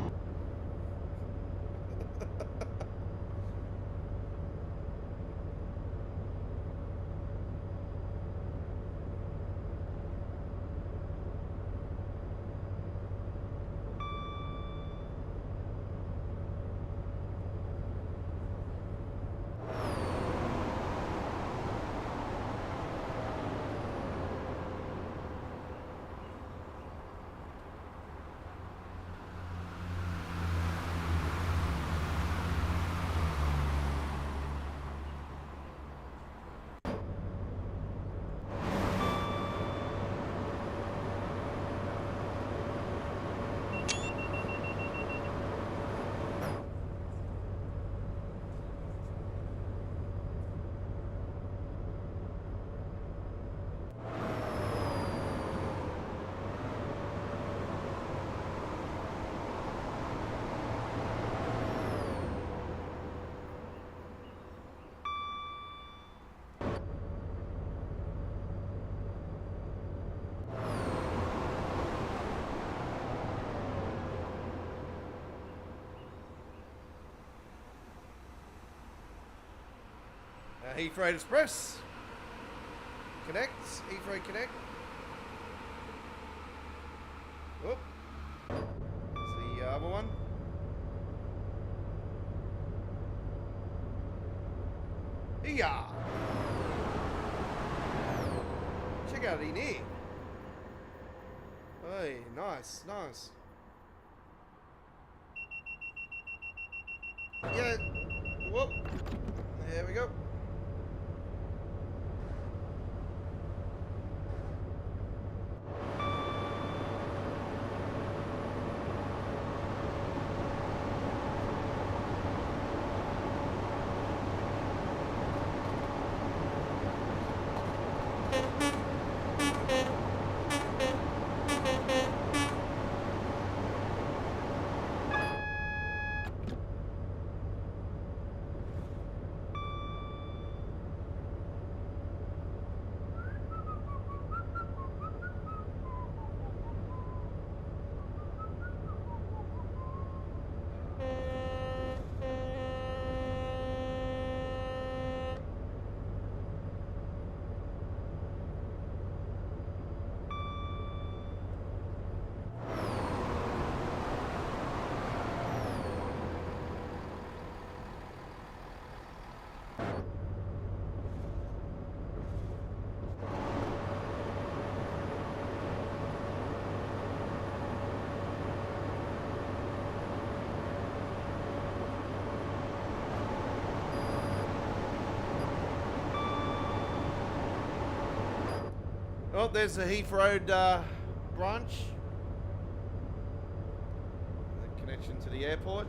Heathrow Express. Connects. Heathrow Connect. Whoop. There's the other one. Yeah. Check out in here. Hey, nice, nice. Yeah. Whoop. There we go. Oh, there's the Heathrow branch. The connection to the airport.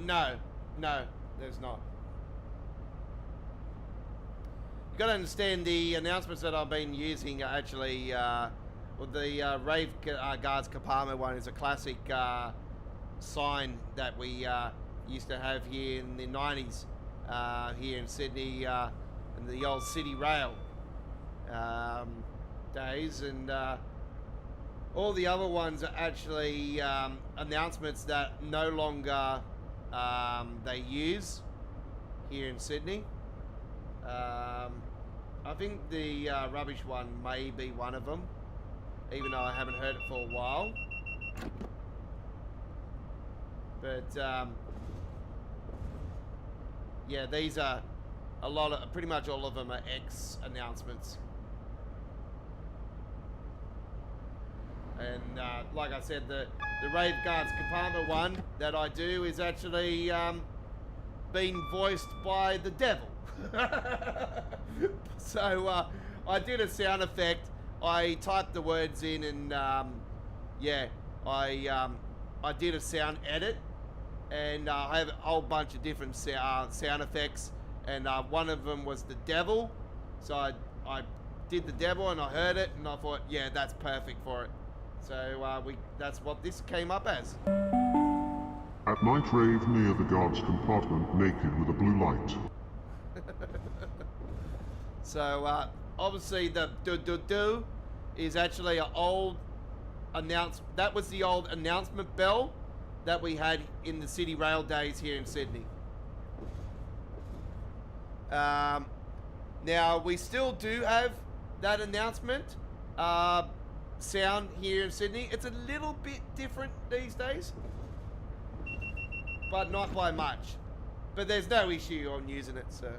No, there's not. You got to understand the announcements that I've been using are actually, well, the Rave Guards compartment one is a classic sign that we used to have here in the 90s here in Sydney in the old City Rail days, and all the other ones are actually announcements that no longer they use here in Sydney. I think the rubbish one may be one of them, even though I haven't heard it for a while. But yeah, these are a lot of, pretty much all of them are X announcements. And like I said, the Rave Guards compartment one that I do is actually being voiced by the devil. So I did a sound effect. I typed the words in, and yeah, I did a sound edit, and I have a whole bunch of different sound effects, and one of them was the devil. So I did the devil, and I heard it, and I thought, yeah, that's perfect for it. So that's what this came up as. At night rave near the guard's compartment, naked with a blue light. So obviously the do is actually an old announcement. That was the old announcement bell that we had in the City Rail days here in Sydney. Now we still do have that announcement sound here in Sydney. It's a little bit different these days, but not by much. But there's no issue on using it, so.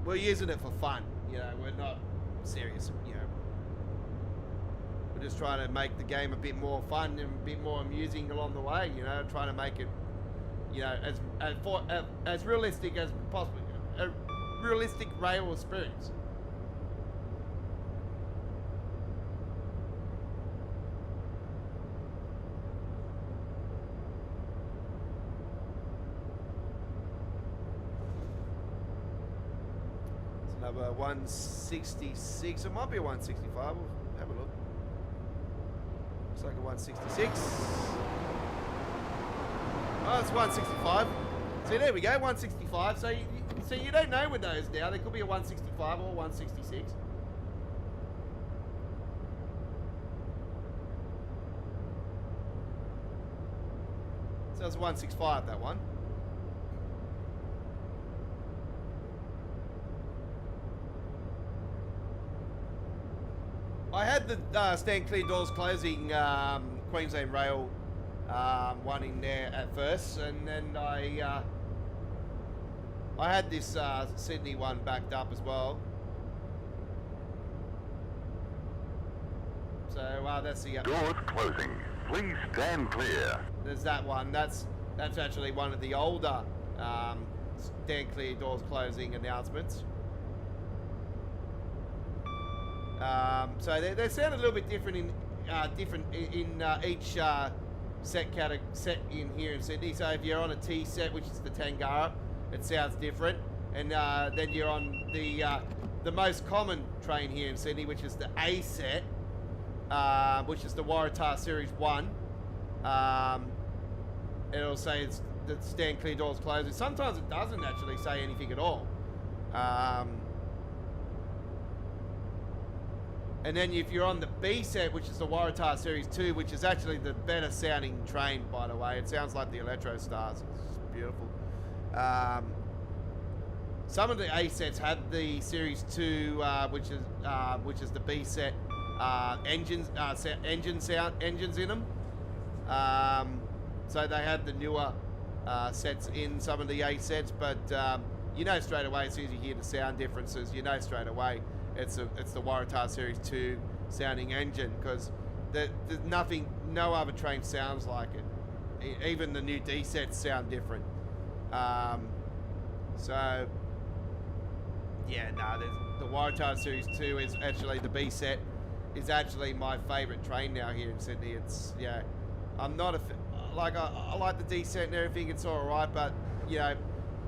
We're using it for fun, you know, we're not serious, you know. We're just trying to make the game a bit more fun and a bit more amusing along the way, you know, trying to make it, you know, as realistic as possible, a realistic rail experience. Number 166. It might be a 165. We'll have a look. Looks like a 166. Oh, it's 165. See, there we go, 165. So you don't know with those now. There could be a 165 or 166. So it's 165, that one. I had the stand clear doors closing Queensland Rail one in there at first, and then I had this Sydney one backed up as well. So that's the Doors closing. Please stand clear. There's that one. That's actually one of the older stand clear doors closing announcements. So they sound a little bit different in each set in here in Sydney. So if you're on a T set, which is the Tangara, it sounds different. And then you're on the most common train here in Sydney, which is the A set, which is the Waratah Series 1. It'll say it's the stand clear doors closing. Sometimes it doesn't actually say anything at all. And then if you're on the B set, which is the Waratah Series 2, which is actually the better sounding train, by the way. It sounds like the Electro Stars. It's beautiful. Some of the A sets have the Series 2, which is the B set engines in them. So they have the newer sets in some of the A sets, but you know straight away as soon as you hear the sound differences, you know straight away it's the Waratah Series 2 sounding engine, because there's nothing, no other train sounds like it. Even the new D sets sound different. So yeah, no, the Waratah Series 2 is actually the B set. Is actually my favourite train now here in Sydney. It's yeah, I'm not a like I like the D set and everything. It's all right, but you know,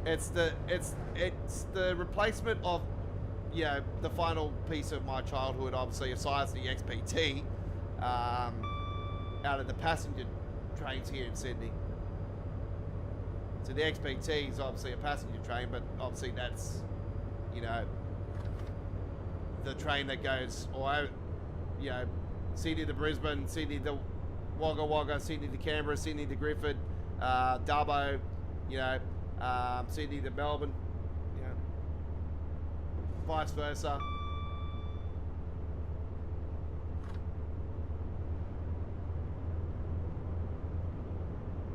it's the replacement of the final piece of my childhood. Obviously, aside the XPT, out of the passenger trains here in Sydney. So the XPT is obviously a passenger train, but obviously that's the train that goes Sydney to Brisbane, Sydney to Wagga Wagga, Sydney to Canberra, Sydney to Griffith, Dubbo, Sydney to Melbourne, vice versa.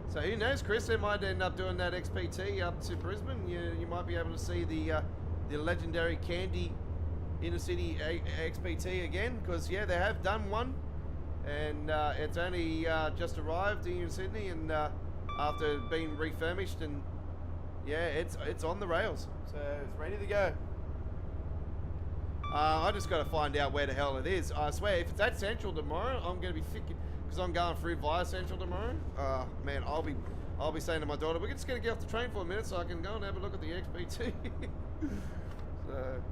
So who knows, Chris? They might end up doing that XPT up to Brisbane. You might be able to see the legendary Candy Intercity XPT again, because yeah, they have done one, and it's only just arrived here in Sydney, and after being refurbished, and yeah, it's on the rails, so it's ready to go. I just got to find out where the hell it is. I swear, if it's at Central tomorrow, I'm going to be thinking, because I'm going through via Central tomorrow. Man, I'll be saying to my daughter, we're just going to get off the train for a minute so I can go and have a look at the XPT. So.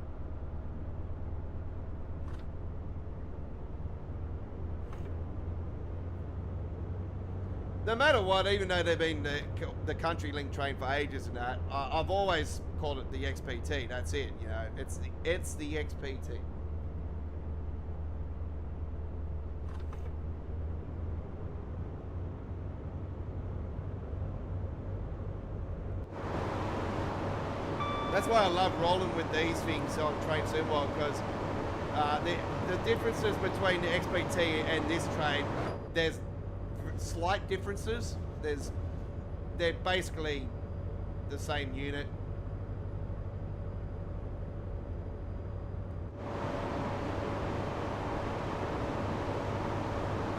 No matter what, even though they've been the Country Link train for ages and that, I've always called it the XPT. That's it, it's the XPT. That's why I love rolling with these things on Train Symbol, because the differences between the XPT and this train, there's slight differences. They're basically the same unit.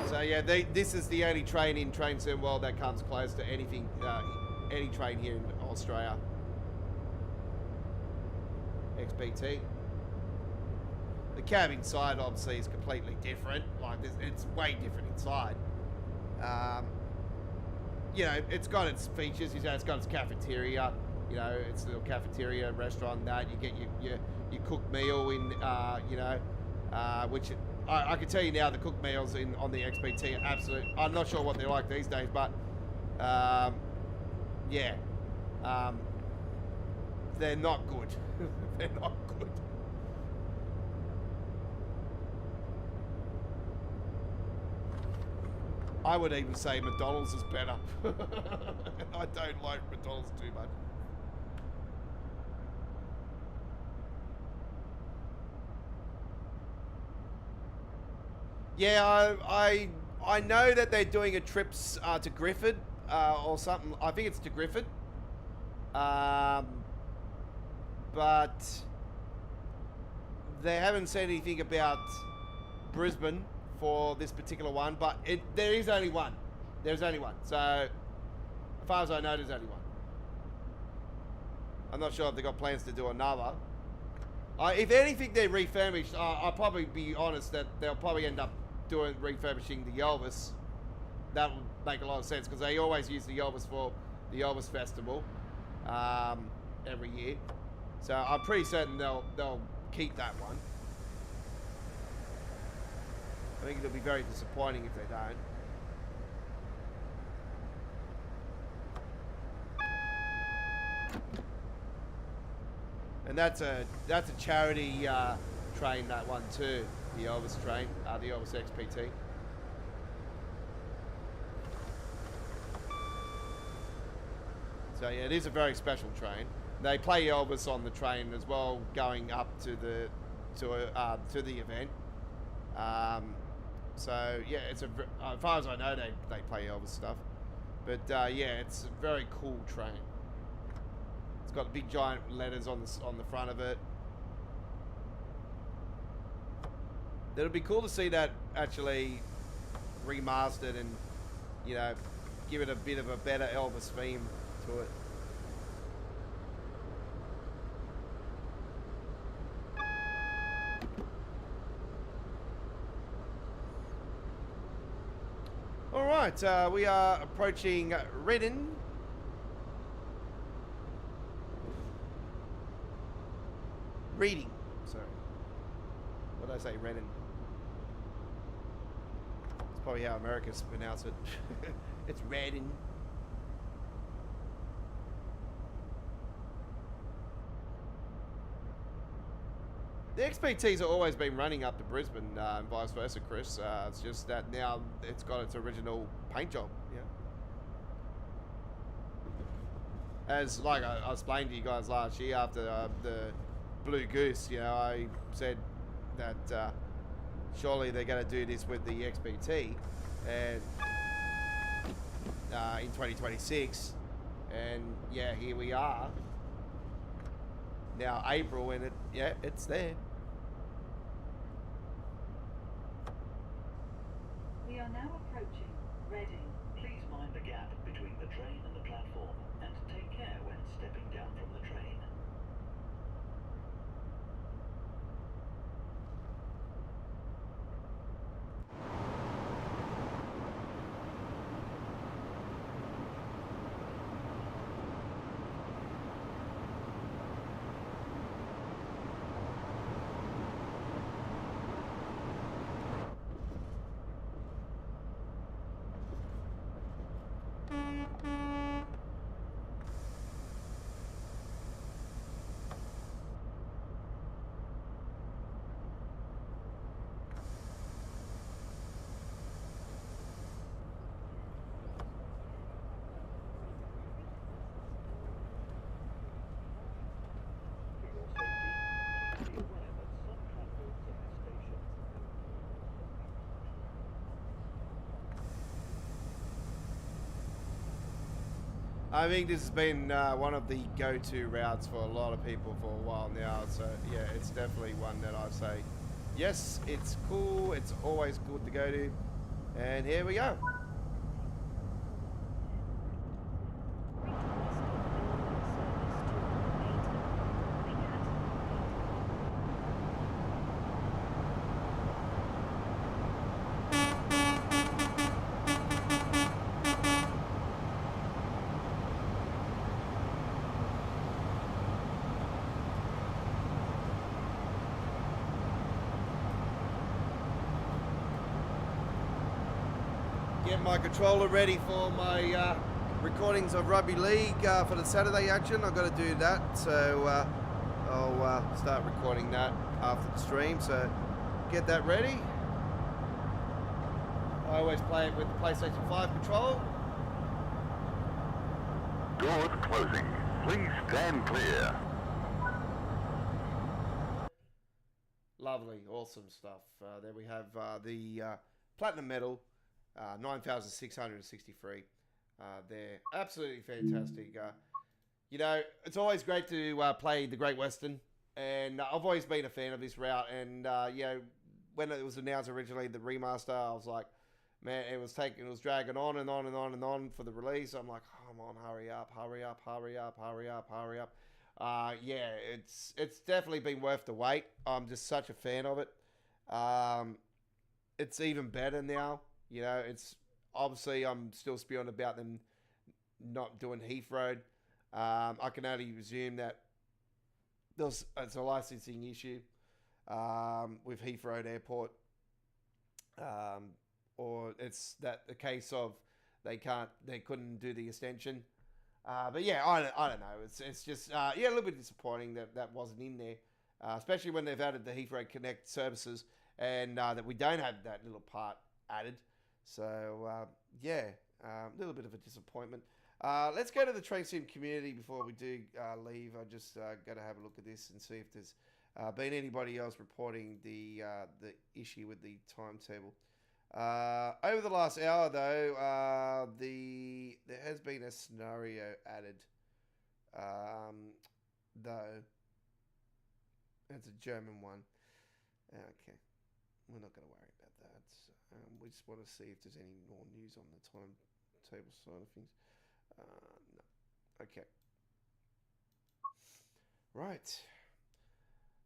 So yeah, this is the only train in Train Sim World that comes close to anything, any train here in Australia. XPT. The cab inside obviously is completely different. Like it's way different inside. It's got its features. It's got its cafeteria. It's a little cafeteria restaurant that you get your cooked meal in. Which I can tell you now, the cooked meals on the XPT are absolute. I'm not sure what they're like these days, but they're not good. They're not good. I would even say McDonald's is better. I don't like McDonald's too much. Yeah, I know that they're doing a trip to Griffith or something. I think it's to Griffith. But they haven't said anything about Brisbane for this particular one, but there is only one. There's only one. So, as far as I know, there's only one. I'm not sure if they've got plans to do another. If anything, they're refurbished. I'll probably be honest that they'll probably end up refurbishing the Elvis. That would make a lot of sense, because they always use the Elvis for the Elvis Festival every year. So I'm pretty certain they'll keep that one. I think it'll be very disappointing if they don't. And that's a charity train, that one too, the Elvis train, the Elvis XPT. So yeah, it is a very special train. They play Elvis on the train as well, going up to the event. So yeah, it's as far as I know, they play Elvis stuff. But yeah, it's a very cool train. It's got big giant letters on the front of it. It'll be cool to see that actually remastered and give it a bit of a better Elvis theme to it. All right, we are approaching Redden. Reading, sorry. What did I say, Redden? It's probably how Americans pronounce it. It's Redden. The XPTs have always been running up to Brisbane and vice versa, Chris. It's just that now it's got its original paint job, yeah. As like I explained to you guys last year after the Blue Goose, you know, I said that surely they're going to do this with the XPT and in 2026, and yeah, here we are. Now April, and it's there. We are now approaching Reading. Please mind the gap between the train and the platform, and take care when stepping down from the train. For your safety, please be aware that some platforms at this station. I think this has been one of the go-to routes for a lot of people for a while now. So yeah, it's definitely one that I say, yes, it's cool. It's always good to go to, and here we go. Get my controller ready for my recordings of rugby league for the Saturday action. I've got to do that, so I'll start recording that after the stream. So get that ready. I always play it with the PlayStation 5 controller. Doors closing. Please stand clear. Lovely, awesome stuff. There we have the Platinum Medal. 9,663. They're absolutely fantastic. You know, it's always great to play the Great Western, and I've always been a fan of this route. And you know, when it was announced originally, the remaster, I was like, man, it was dragging on and on and on and on for the release. I'm like, come on, hurry up, hurry up, hurry up, hurry up, hurry up. Yeah, it's definitely been worth the wait. I'm just such a fan of it. It's even better now. You know, it's obviously I'm still spewing about them not doing Heath Road. I can only presume that it's a licensing issue with Heath Road Airport, or it's that the case of they couldn't do the extension. But yeah, I don't know. It's just yeah, a little bit disappointing that wasn't in there, especially when they've added the Heathrow Connect services and that we don't have that little part added. So yeah, a little bit of a disappointment. Let's go to the train sim community before we do leave. I just got to have a look at this and see if there's been anybody else reporting the issue with the timetable. Over the last hour, though, there has been a scenario added. Though it's a German one. Okay, we're not going to worry about that. We just want to see if there's any more news on the timetable side of things. No. Okay. Right.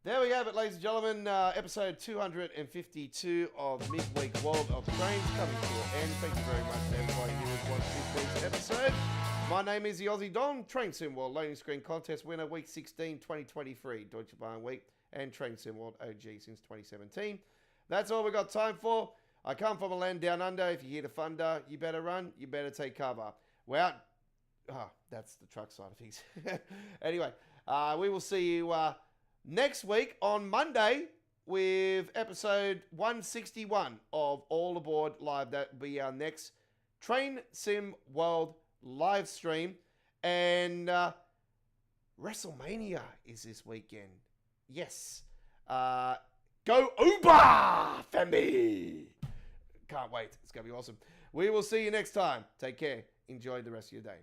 There we have it, ladies and gentlemen. Episode 252 of Midweek World of Trains coming to an end. Thank you very much to everybody who has watched this week's episode. My name is the Aussie Don, Train Sim World Loading Screen Contest winner, Week 16, 2023, Deutsche Bahn Week, and Train Sim World OG since 2017. That's all we've got time for. I come from a land down under. If you hear the thunder, you better run, you better take cover. We're out. That's the truck side of things. Anyway, we will see you next week on Monday with episode 161 of All Aboard Live. That will be our next Train Sim World live stream. And WrestleMania is this weekend. Yes. Go Uber, family! Can't wait. It's going to be awesome. We will see you next time. Take care. Enjoy the rest of your day.